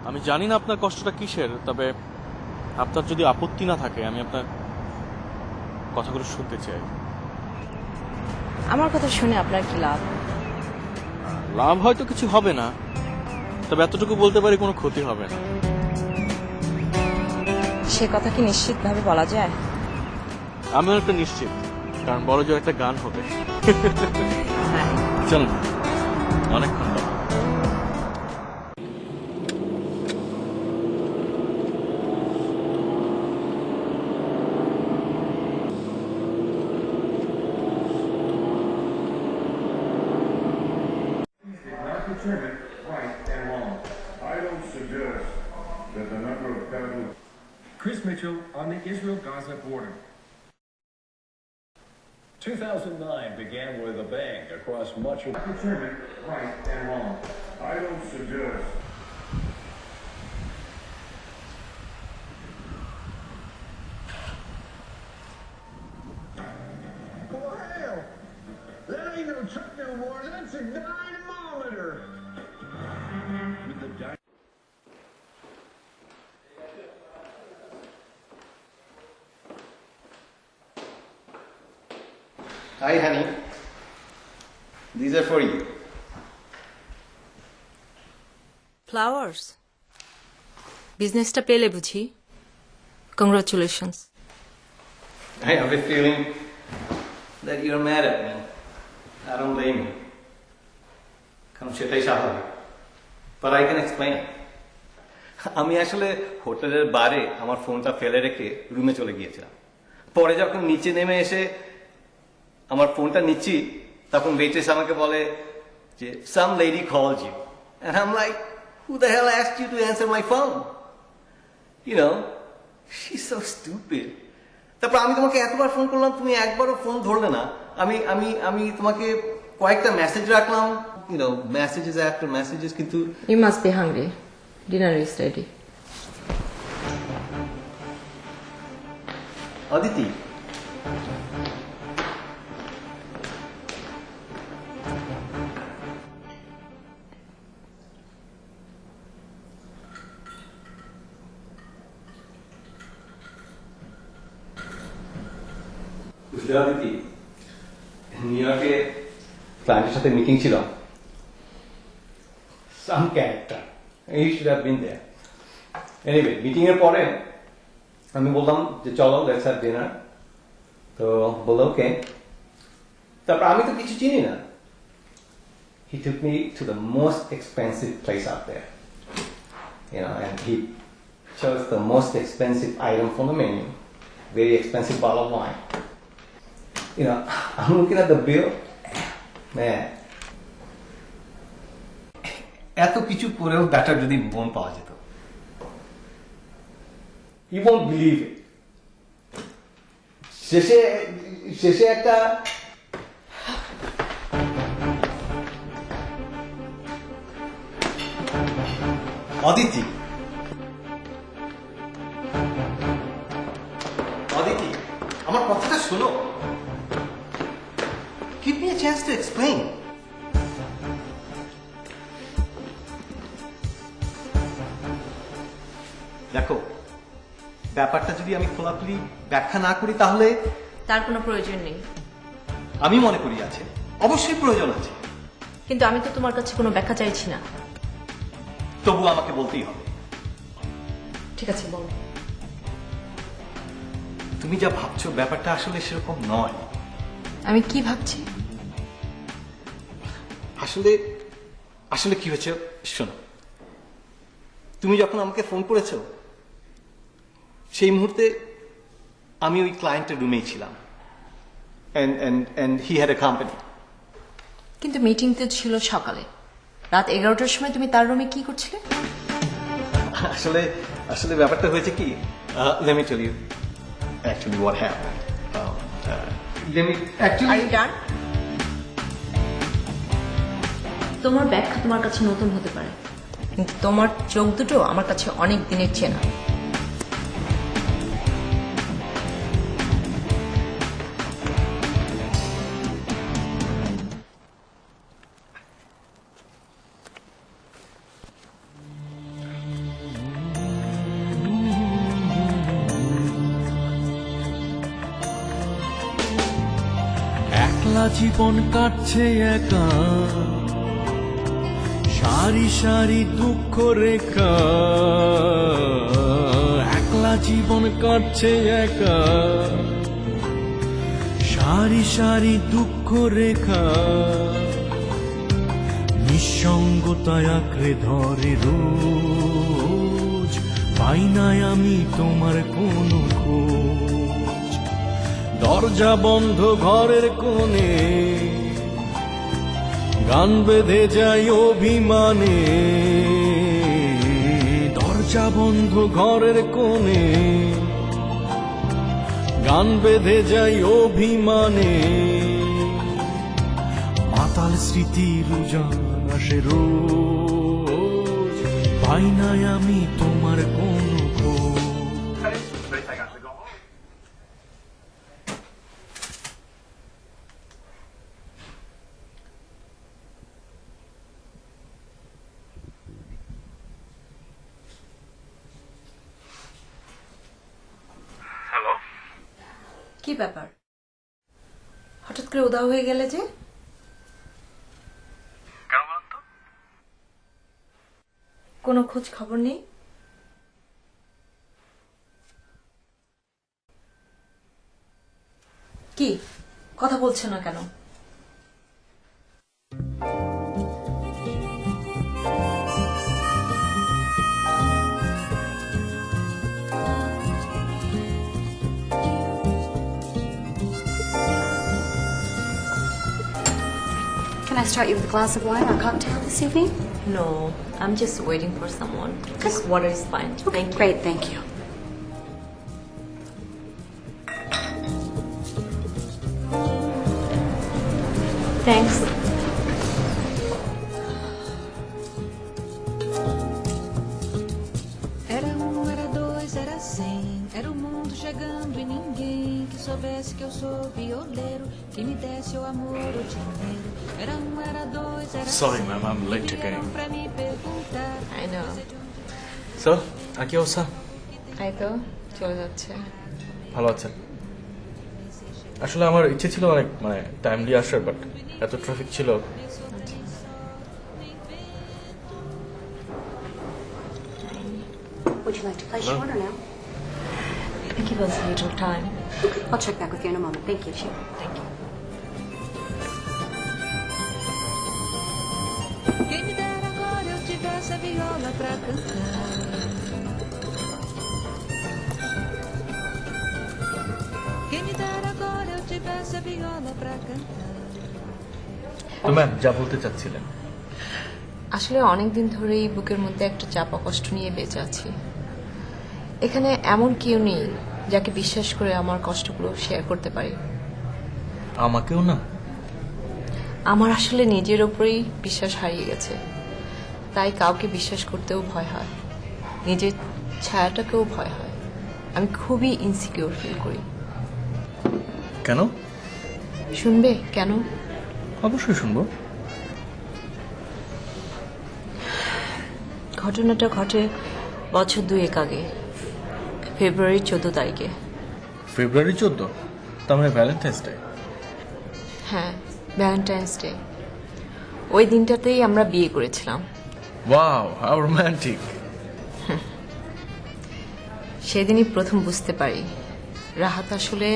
আমি জানি না আপনার কষ্টটা কিসের, তবে আপনার যদি আপত্তি না থাকে আমি আপনার কথাগুলো শুনতে চাই। আমার কথা শুনে আপনার কি লাভ? লাভ হয়তো কিছু হবে না, তবে এতটুকু বলতে পারি কোনো ক্ষতি হবে না। সে কথা কি নিশ্চিতভাবে বলা যায়? আমি অনেকটা নিশ্চিত, কারণ বড় জোর একটা গান হবে। চলুন, অনেকক্ষণ বাকি। Determine right and wrong. I don't suggest that the number of casualties. Chris Mitchell on the Israel-Gaza border. 2009 began with a bang across much of... Determine right and wrong. I don't suggest. Oh, hell! That ain't no truck no more. That's a dynamometer. With the Hi, honey. These are for you. Flowers, বিজনেসটা পেলে বুঝি? Congratulations. I have a feeling that you're mad at me. I don't blame you. কারণ সেটাই স্বাভাবিক। But I can explain. আমি আসলে হোটেলের বারে আমার ফোনটা ফেলে রেখে রুমে চলে গিয়েছিলাম। পরে যখন নিচে নেমে এসে আমার ফোনটা নিচ্ছি, তখন ওয়েট্রেস আমাকে বলে যে some lady called you. And I'm like, who the hell asked you to answer my phone? You know, she's so stupid. তারপর আমি তোমাকে এতবার ফোন করলাম, তুমি একবারও ফোন ধরলে না। আমি আমি আমি তোমাকে কয়েকটা মেসেজ রাখলাম, you know, messages after messages, কিন্তু You must be hungry. Dinner is ready. Aditi, Aditi, new ইয়র্কে ক্লায়েন্টের সাথে মিটিং ছিল। Some character. You should have been there. Anyway, meeting এর পরে আমি বললাম যে চলো লেটস হ্যাভ ডিনার। তো বললো ওকে। তারপর আমি তো কিছু চিনি না। He took me to the most expensive place out there. You know, and he chose the most expensive item from the menu. Very expensive bottle of wine. You know, I'm looking at the bill. Man. এত কিছু করেও batter যদি বোন পাওয়া যেত। You won't believe it. শেষে একটা অদিতি, অদিতি, আমার কথাটা শোনো। Give me a chance to explain. দেখো, ব্যাপারটা যদি আমি খোলাখুলি ব্যাখ্যা না করি তাহলে তার কোনো প্রয়োজন নেই। আমি মনে করি আছে, অবশ্যই প্রয়োজন আছে। কিন্তু আমি তো তোমার কাছে কোনো ব্যাখ্যা চাইছি না। তবু আমাকে বলতেই হবে। ঠিক আছে, বলো। তুমি যা ভাবছো ব্যাপারটা আসলে সেরকম নয়। আমি কি ভাবছি? আসলে আসলে কি হয়েছে শোনো, তুমি যখন আমাকে ফোন করেছো সেই মুহূর্তে আমি ওই ক্লায়েন্টের রুমেই ছিলাম। and he had a company. কিন্তু মিটিং তো ছিল সকালে, রাত 11টার সময় তুমি তার রুমে কি করছিলে? আসলে আসলে ব্যাপারটা হয়েছে কি, let me tell you actually what happened. Let me actually... Are you done? তোমার ব্যাখ্যা তোমার কাছে নতুন হতে পারে, কিন্তু তোমার চোখ দুটো আমার কাছে অনেক দিনের চেনা। জীবন কাটছে একা, সারি সারি দুঃখ রেখা, একলা জীবন কাটছে একা, সারি সারি দুঃখ রেখা, নিঃসঙ্গতায় আঁকড়ে ধরে রোজ, পাই নাই আমি তোমার কোনো খোঁজ। দরজা বন্ধ ঘরের কোণে, গান বেঁধে যাই অভিমানে, দরজা বন্ধ ঘরের কোণে, গান বেঁধে যাই অভিমানে, মাতাল স্মৃতির উজান আসে রোজ, পাই নাই আমি তোমার কোনো খোঁজ। কি ব্যাপার, হঠাৎ করে উধাও হয়ে গেলে যে? কোনো খোঁজ খবর নেই? কি কথা বলছো না কেন? Can I start you with a glass of wine or a cocktail this evening? No, I'm just waiting for someone. Just water is fine. Thank you. Great, thank you. Thanks. Era um, era dois, era 100. Era o mundo chegando e ninguém que soubesse que eu sou violeiro, que me desse o amor, o dinheiro. Era um, era dois, era 100. Sorry, ma'am, I'm late again. Pra me perguntar. I know. So, আর কি অবস্থা? এই তো চলে যাচ্ছে। ভালো আছেন? আসলে আমার ইচ্ছে ছিল অনেক টাইমলি আসার, বাট এত ট্রাফিক ছিল। Would you like to place your order now? Give us a little time. I'll check back with you in a moment. Thank you. Sure. Thank you. Quem me dera agora eu tivesse a viola pra cantar. Quem me dera agora eu tivesse a viola pra cantar. তো ma'am যা বলতে চাচ্ছিলেন? আসলে অনেকদিন ধরেই বুকের মধ্যে একটা চাপা কষ্ট নিয়ে বেঁচে আছি। এখানে এমন কেউ নেই যাকে বিশ্বাস করে আমার কষ্টগুলো শেয়ার করতে পারি। আমাকেও না? আমার আসলে নিজের উপরেই বিশ্বাস হারিয়ে গেছে, তাই কাউকে বিশ্বাস করতেও ভয় হয়, নিজের ছায়াটাকেও ভয় হয়। আমি খুবই ইনসিকিউর ফিল করি। কেন শুনবে কেন? অবশ্যই শুনবো। ঘটনাটা ঘটে বছর 2 আগে, ফেব্রুয়ারি 14 তারিখে। ফেব্রুয়ারি 14? তার মানে ভ্যালেন্টাইন্স ডে? হ্যাঁ, ভ্যালেন্টাইন্স ডে। ওই দিনটাতেই আমরা বিয়ে করেছিলাম। Wow, how romantic. সেদিনই প্রথম বুঝতে পারি রাহাত আসলে।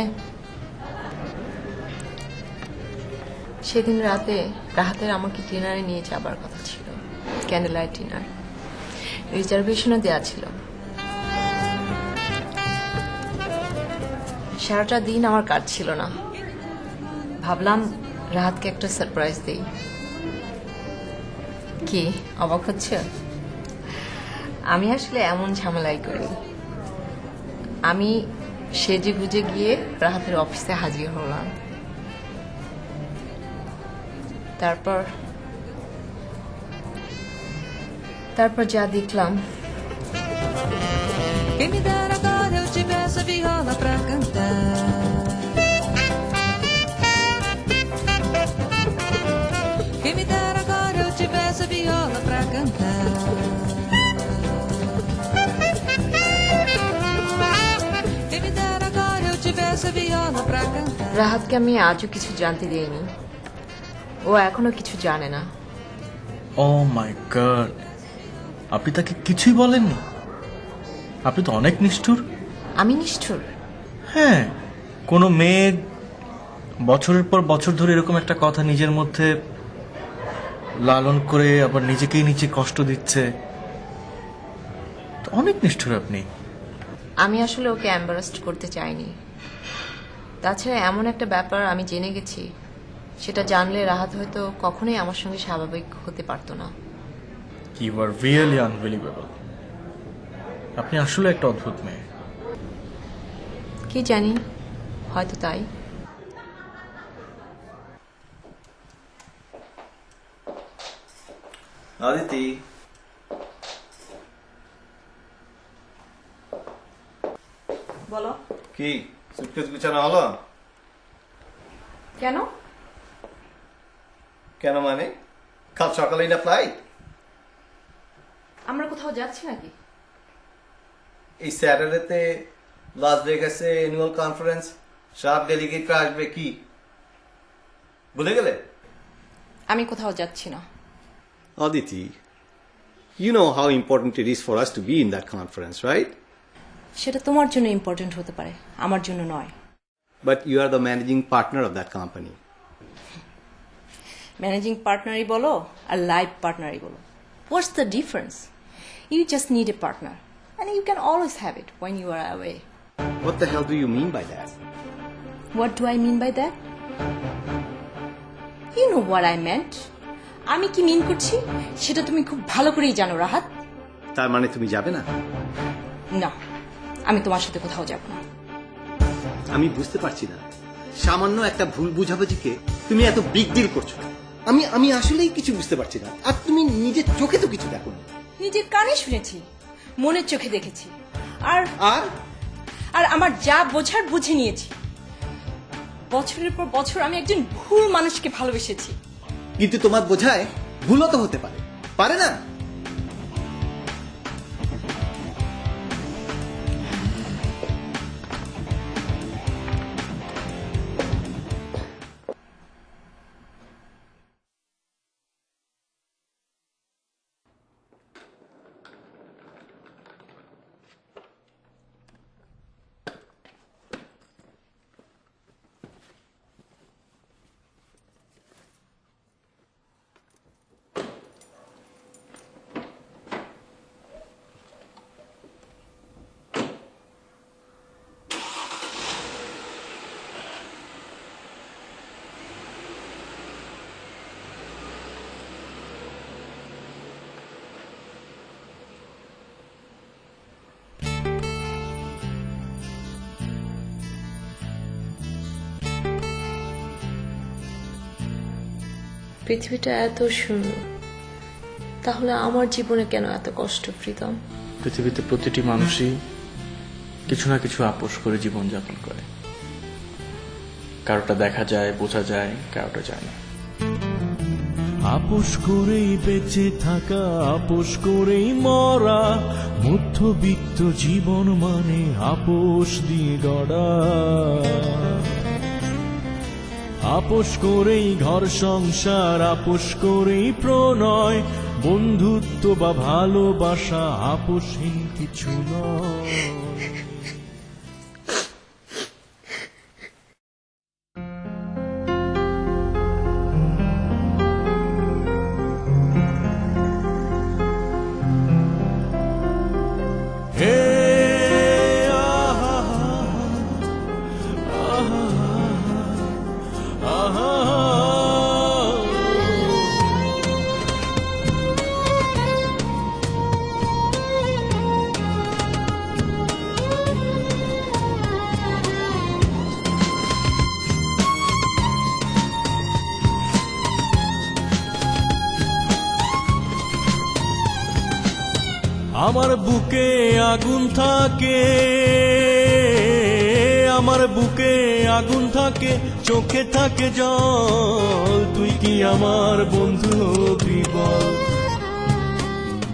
সেদিন রাতে রাহাতের আমাকে ডিনারে নিয়ে যাবার কথা ছিল, ক্যান্ডেল লাইট ডিনার। রিজার্ভেশনও দেওয়া ছিল। সারাটা দিন আমার কাজ ছিল না, ভাবলাম রাহাতকে একটা সারপ্রাইজ দেই। কি অবাক হচ্ছে? আমি আসলে এমন ঝামেলাই করি। আমি সেজে গুজে গিয়ে রাহাতের অফিসে হাজির হলাম। তারপর যা দেখলাম। Quem me dera agora eu tivesse a viola pra cantar. Quem me dera agora eu tivesse a viola pra cantar. Quem me dera agora eu tivesse a viola pra cantar. রাহাতকে আমি আজও কিছু জানতে দিইনি, ও এখনো কিছু জানে না। ও মাই গড, আপনি তাকে কিছুই বলেননি? আপনি তো অনেক নিষ্ঠুর। আমি নিষ্ঠুর? হ্যাঁ, কোনো মেয়ে বছরের পর বছর ধরে এরকম একটা কথা নিজের মধ্যে লালন করে আবার নিজেকেই নিজে কষ্ট দিচ্ছে, তো অনেক নিষ্ঠুর আপনি। আমি আসলে ওকে এম্বারাসড করতে চাইনি। তাছাড়া এমন একটা ব্যাপার আমি জেনে গেছি, সেটা জানলে রাহাত হয়তো কখনোই আমার সঙ্গে স্বাভাবিক হতে পারতো না। You are really unbelievable. আপনি আসলে একটা অদ্ভুত মেয়ে। কি জানি, হয়তো তাই। অদিতি, বলো। কি সুটকেস গুছানো হলো? কেন? কেন মানে, কাল সকালেই না ফ্লাইট? আমরা কোথাও যাচ্ছি নাকি? এই স্যাটারডেতে লাস ভেগাসে অ্যানুয়াল কনফারেন্স, সব ডেলিগেটরা আসবে, কি ভুলে গেলে? আমি কোথাও যাচ্ছি না। Aditi, you know how important it is for us to be in that conference, right? সেটা তোমার জন্য ইম্পর্টেন্ট হতে পারে, আমার জন্য নয়। But you are the managing partner of that company. Managing পার্টনারই বলো আর লাইফ পার্টনারই বলো, what's the difference? You just need a partner and you can always have it when you are away. What the hell do you mean by that? What do I mean by that? You know what I meant. আমি কি মিন করছি সেটা তুমি খুব ভালো করেই জানো রাহাত। তার মানে তুমি যাবে না? না, আমি তোমার সাথে কোথাও যাব না। আমি বুঝতে পারছি না, সামান্য একটা ভুল বুঝাবুঝিকে তুমি এত বিগ ডিল করছো। আমি আসলেই কিছু বুঝতে পারছি না। আর তুমি নিজের চোখে তো কিছু দেখো না। নিজের কানে শুনেছি, মনের চোখে দেখেছি, আর আর আর আমার যা বোঝার বুঝে নিয়েছি। বছরের পর বছর আমি একজন ভুল মানুষকে ভালোবেসেছি। কিন্তু তোমার বোঝায় ভুলও তো হতে পারে, পারে না? পৃথিবীটা এত সুন্দর, তাহলে আমার জীবনে কেন এত কষ্ট প্রীতম? পৃথিবীতে প্রতিটি মানুষই কিছু না কিছু আপোষ করে জীবনযাপন করে। কারোটা দেখা যায়, বোঝা যায়, কারোটা যায় না। আপোষ করেই বেঁচে থাকা, আপোষ করেই মরা, মধ্যবিত্ত জীবন মানে আপোষ দিয়ে গড়া। আপোষ করেই ঘর সংসার, আপোষ করেই প্রণয়, বন্ধুত্ব বা ভালোবাসা আপোষহীন কিছু নয়। আমার বুকে আগুন থাকে, আমার বুকে আগুন থাকে, চোখে থাকে জল। তুই কি আমার বন্ধু হবি বল,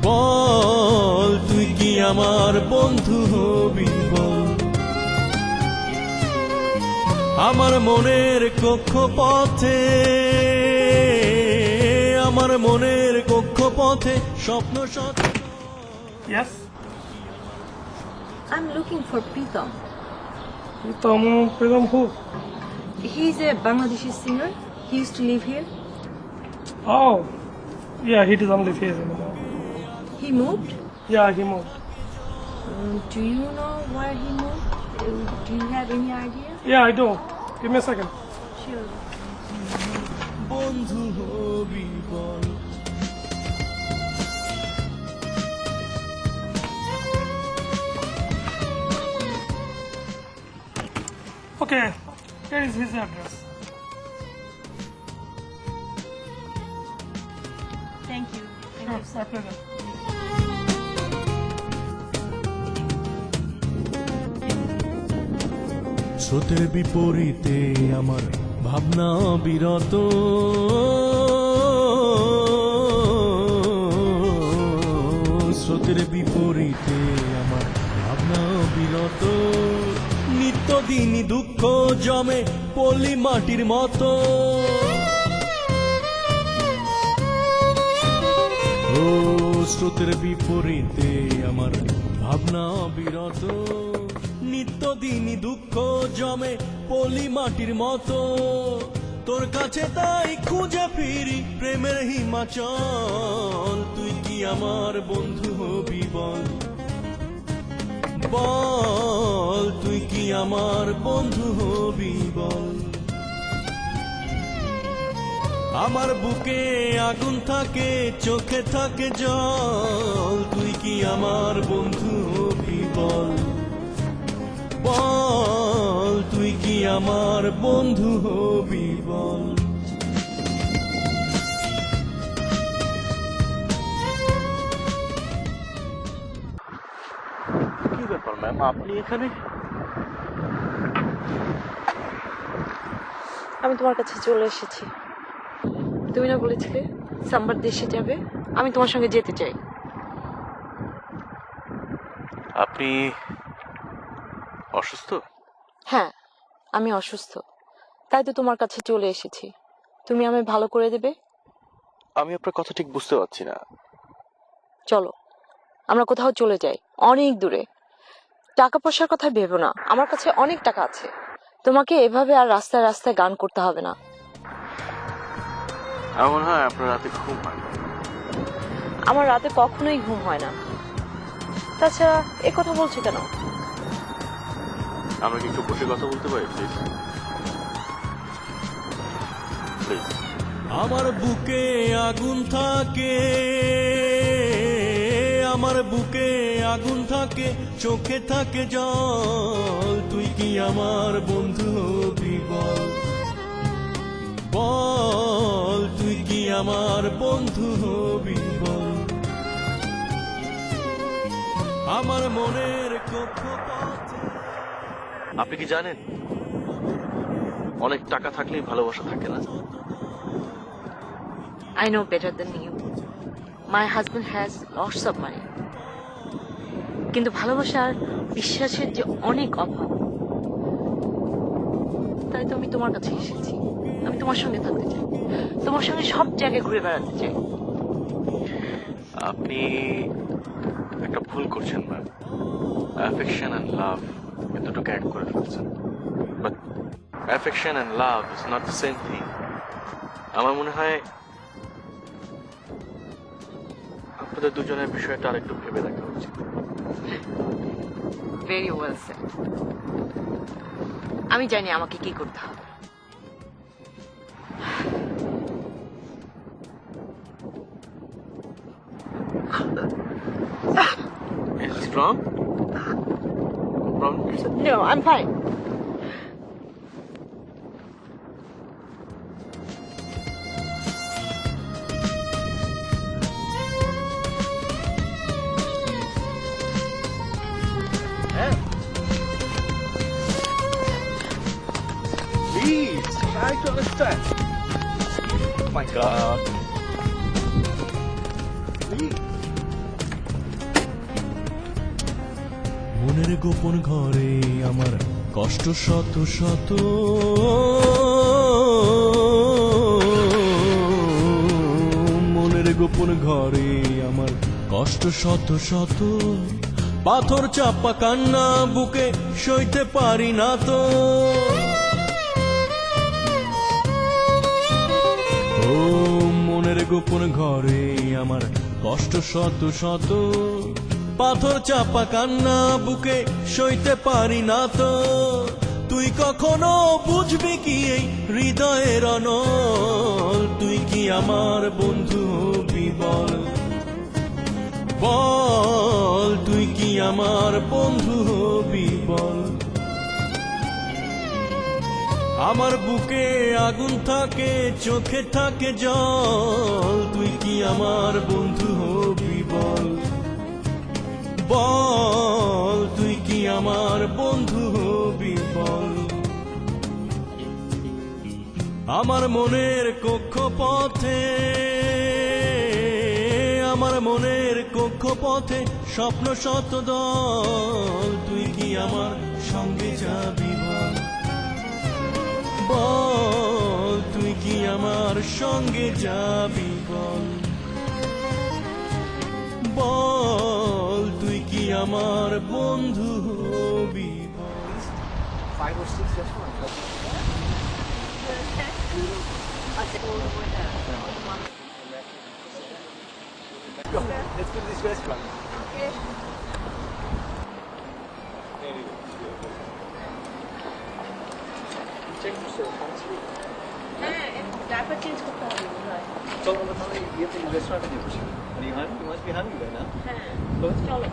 বল তুই কি আমার বন্ধু হবি বল। আমার মনের কক্ষপথে, আমার মনের কক্ষপথে স্বপ্ন সত্য। Yes? I'm looking for Pritam. Pritam who? He's a Bangladeshi singer. He used to live here. Oh, yeah, he doesn't live here anymore. He moved. Yeah, he moved. Do you know where he moved? Do you have any idea? Yeah, I do. Give me a second. Sure. বন্ধু হবি বল। Okay, here is his address. Thank you. Sure, my pleasure. স্রোতের বিপরীতে আমার ভাবনা বিরত, স্রোতের বিপরীতে আমার ভাবনা বিরত, নিত্যদিনই দুঃখ জমে পলি মাটির মতো। ও স্রোতের বিপরীতে আমার ভাবনা বিরত, নিত্যদিনই দুঃখ জমে পলি মাটির মতো। তোর কাছে তাই খুঁজে ফিরি প্রেমের হিমাচল, তুই কি আমার বন্ধু হবি বল, বল তুই কি আমার বন্ধু হবি বল। আমার বুকে আগুন থাকে, চোখে থাকে জল, তুই কি আমার বন্ধু হবি বল, বল তুই কি আমার বন্ধু হবি বল। কি ব্যাপার ম্যাম, আপনি এখানে? আমি তোমার কাছে চলে এসেছি। তুমি না বলেছিলে সাম্বার দেশে যাবে? আমি তোমার সঙ্গে যেতে চাই। আপনি অসুস্থ? হ্যাঁ, আমি অসুস্থ, তাই তো তোমার কাছে চলে এসেছি। তুমি আমায় ভালো করে দেবে? আমি আপনার কথা ঠিক বুঝতে পারছি না। চলো আমরা কোথাও চলে যাই, অনেক দূরে। টাকা পয়সার কথা ভেবো না, আমার কাছে অনেক টাকা আছে। তোমাকে এভাবে আর রাস্তায় রাস্তায় গান করতে হবে না। আমার মনে হয় আপনার রাতে ঘুম হয় না। আমার রাতে কখনোই ঘুম হয় না। তাছাড়া এ কথা বলছো কেন? আমরা কি একটু বসে কথা বলতে পারি প্লিজ? প্লিজ। আমার বুকে আগুন থাকে, আমার বুকে আগুন থাকে, চোখে থাকে জল, তুই কি আমার বন্ধু হবি বল, বল তুই কি আমার বন্ধু হবি বল। আমার মনের কক্ষপথে। আপনি কি জানেন অনেক টাকা থাকলেই ভালোবাসা থাকে না? I know better than you. My husband has lots of money. কিন্তু ভালোবাসার বিশ্বাসের যে অনেক অভাব, তাই তো আমি তোমার কাছে এসেছি। আমি তোমার সঙ্গে থাকতে চাই, তোমার সঙ্গে সব জায়গায় ঘুরে বেড়াতে চাই। আপনি একটা ভুল করছেন ম্যাম। অ্যাফেকশন অ্যান্ড লাভ এ দুটোকে এক করে ফেলছেন। But affection and love is not the same thing. আমার মনে হয় আপনাদের দুজনের বিষয়টা আরেকটু ভেবে দেখা উচিত। Very well said. আমি জানি আমাকে কি করতে হবে। Is it wrong? Wrong? No, I'm fine. Please, try to understand. Oh my God. Please. মনের গোপন ঘরে আমার কষ্ট শত শত মনের গোপন ঘরে আমার কষ্ট শত শত পাথর চাপা কান্না বুকে সইতে পারি না তো ও মনের গোপন ঘরে আমার কষ্ট শত শত পাথর চাপা কান্না বুকে সইতে পারি না তো তুই কখনো বুঝবি কি এই হৃদয়ের অনল তুই কি আমার বন্ধু হবি বল বল তুই কি আমার বন্ধু হবি বল আমার বুকে আগুন থাকে চোখে থাকে জল তুই কি আমার বন্ধু হবি বল বল তুই কি আমার বন্ধু হবি বল আমার মনের কক্ষপথে আমার মনের কক্ষপথে স্বপ্ন শত দল তুই কি আমার সঙ্গে যাবি বল বল তুই কি আমার সঙ্গে যাবি বল বল তুই কি আমার বন্ধু হবি বল 5 or 6 restaurants. Let's go to this restaurant. Okay. Check the show. হ্যাঁ ডায়পার চেঞ্জ করতে হবে ভাই চলো আমরা তাহলে ইয়েতে রেস্টুরেন্টে যাবো আর you hungry you must be hungry right now হ্যাঁ চলো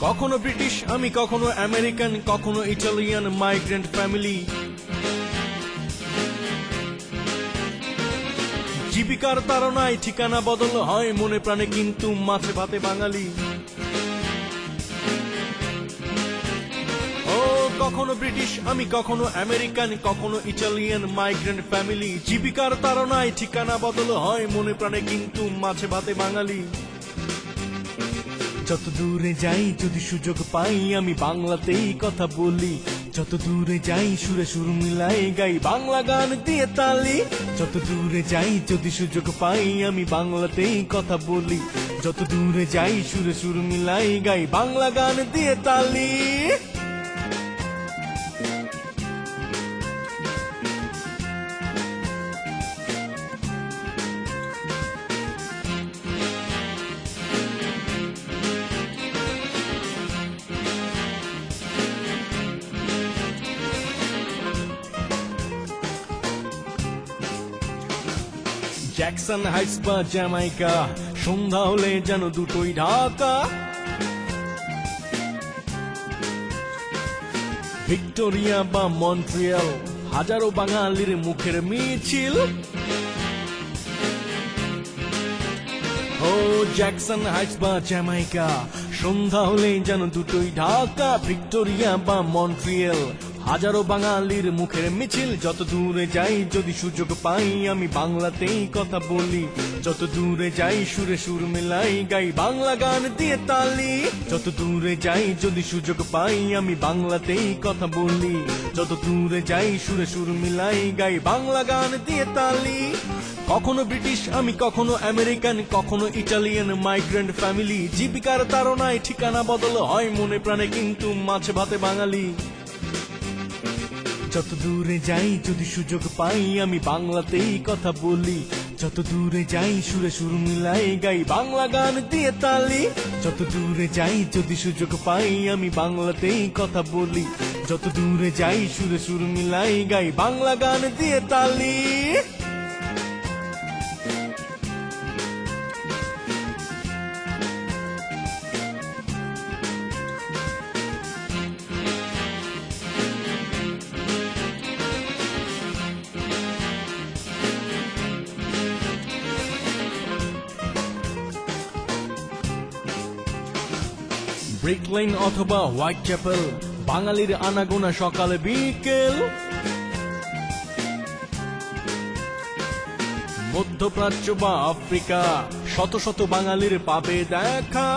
কখনো ব্রিটিশ আমি কখনো আমেরিকান কখনো ইটালিয়ান মাইগ্রেন্ট ফ্যামিলি জীবিকার তাড়নায় ঠিকানা বদল হয় মনে প্রাণে কিন্তু মাছে ভাতে বাঙালি ও কখনো ব্রিটিশ আমি কখনো আমেরিকান কখনো ইটালিয়ান মাইগ্রেন্ট ফ্যামিলি জীবিকার তাড়নায় ঠিকানা বদল হয় মনে প্রাণে কিন্তু মাছে ভাতে বাঙালি যত দূরে যাই যদি সুযোগ পাই আমি বাংলাতেই কথা বলি যত দূরে যাই সুরে সুর মিলাই গাই বাংলা গান দিয়ে তালি যত দূরে যাই যদি সুযোগ পাই আমি বাংলাতেই কথা বলি যত দূরে যাই সুরে সুর মিলাই গাই বাংলা গান দিয়ে তালি জ্যাকসন হাইটস বা জ্যামাইকা সন্ধ্যা হলে যেন দুটোই ঢাকা ভিক্টোরিয়া বা মন্ট্রিয়াল হাজারো বাঙালির মুখের মিছিল ও জ্যাকসন হাইটস বা জ্যামাইকা সন্ধ্যা হলে যেন দুটোই ঢাকা ভিক্টোরিয়া বা মন্ট্রিয়াল হাজারো বাঙালির মুখের মিছিল যত দূরে যাই যদি সুযোগ পাই আমি বাংলাতেই কথা বলি যত দূরে যাই সুরে সুর মিলাই গাই বাংলা গান দিয়ে তালি যত দূরে যাই যদি সুযোগ পাই আমি বাংলাতেই কথা বলি যত দূরে যাই সুরে সুর মিলাই গাই বাংলা গান দিয়ে তালি কখনো ব্রিটিশ আমি কখনো আমেরিকান কখনো ইটালিয়ান মাইগ্রেন্ট ফ্যামিলি জীবিকার তাড়নায় ঠিকানা বদল হয় মনে প্রাণে কিন্তু মাছে ভাতে বাঙালি যত দূরে যাই যদি সুযোগ পাই আমি বাংলাতেই কথা বলি যত দূরে যাই সুরে সুর মিলাই গাই বাংলা গান দিয়ে তালি যত দূরে যাই যদি সুযোগ পাই আমি বাংলাতেই কথা বলি যত দূরে যাই সুরে সুর মিলাই গাই বাংলা গান দিয়ে তালি ব্রিক লেন অথবা হোয়াইট চ্যাপেল, বাঙালির আনাগোনা সকালে বিকেল। মধ্যপ্রাচ্য বা আফ্রিকা, শত শত বাঙালির পাবে দেখা।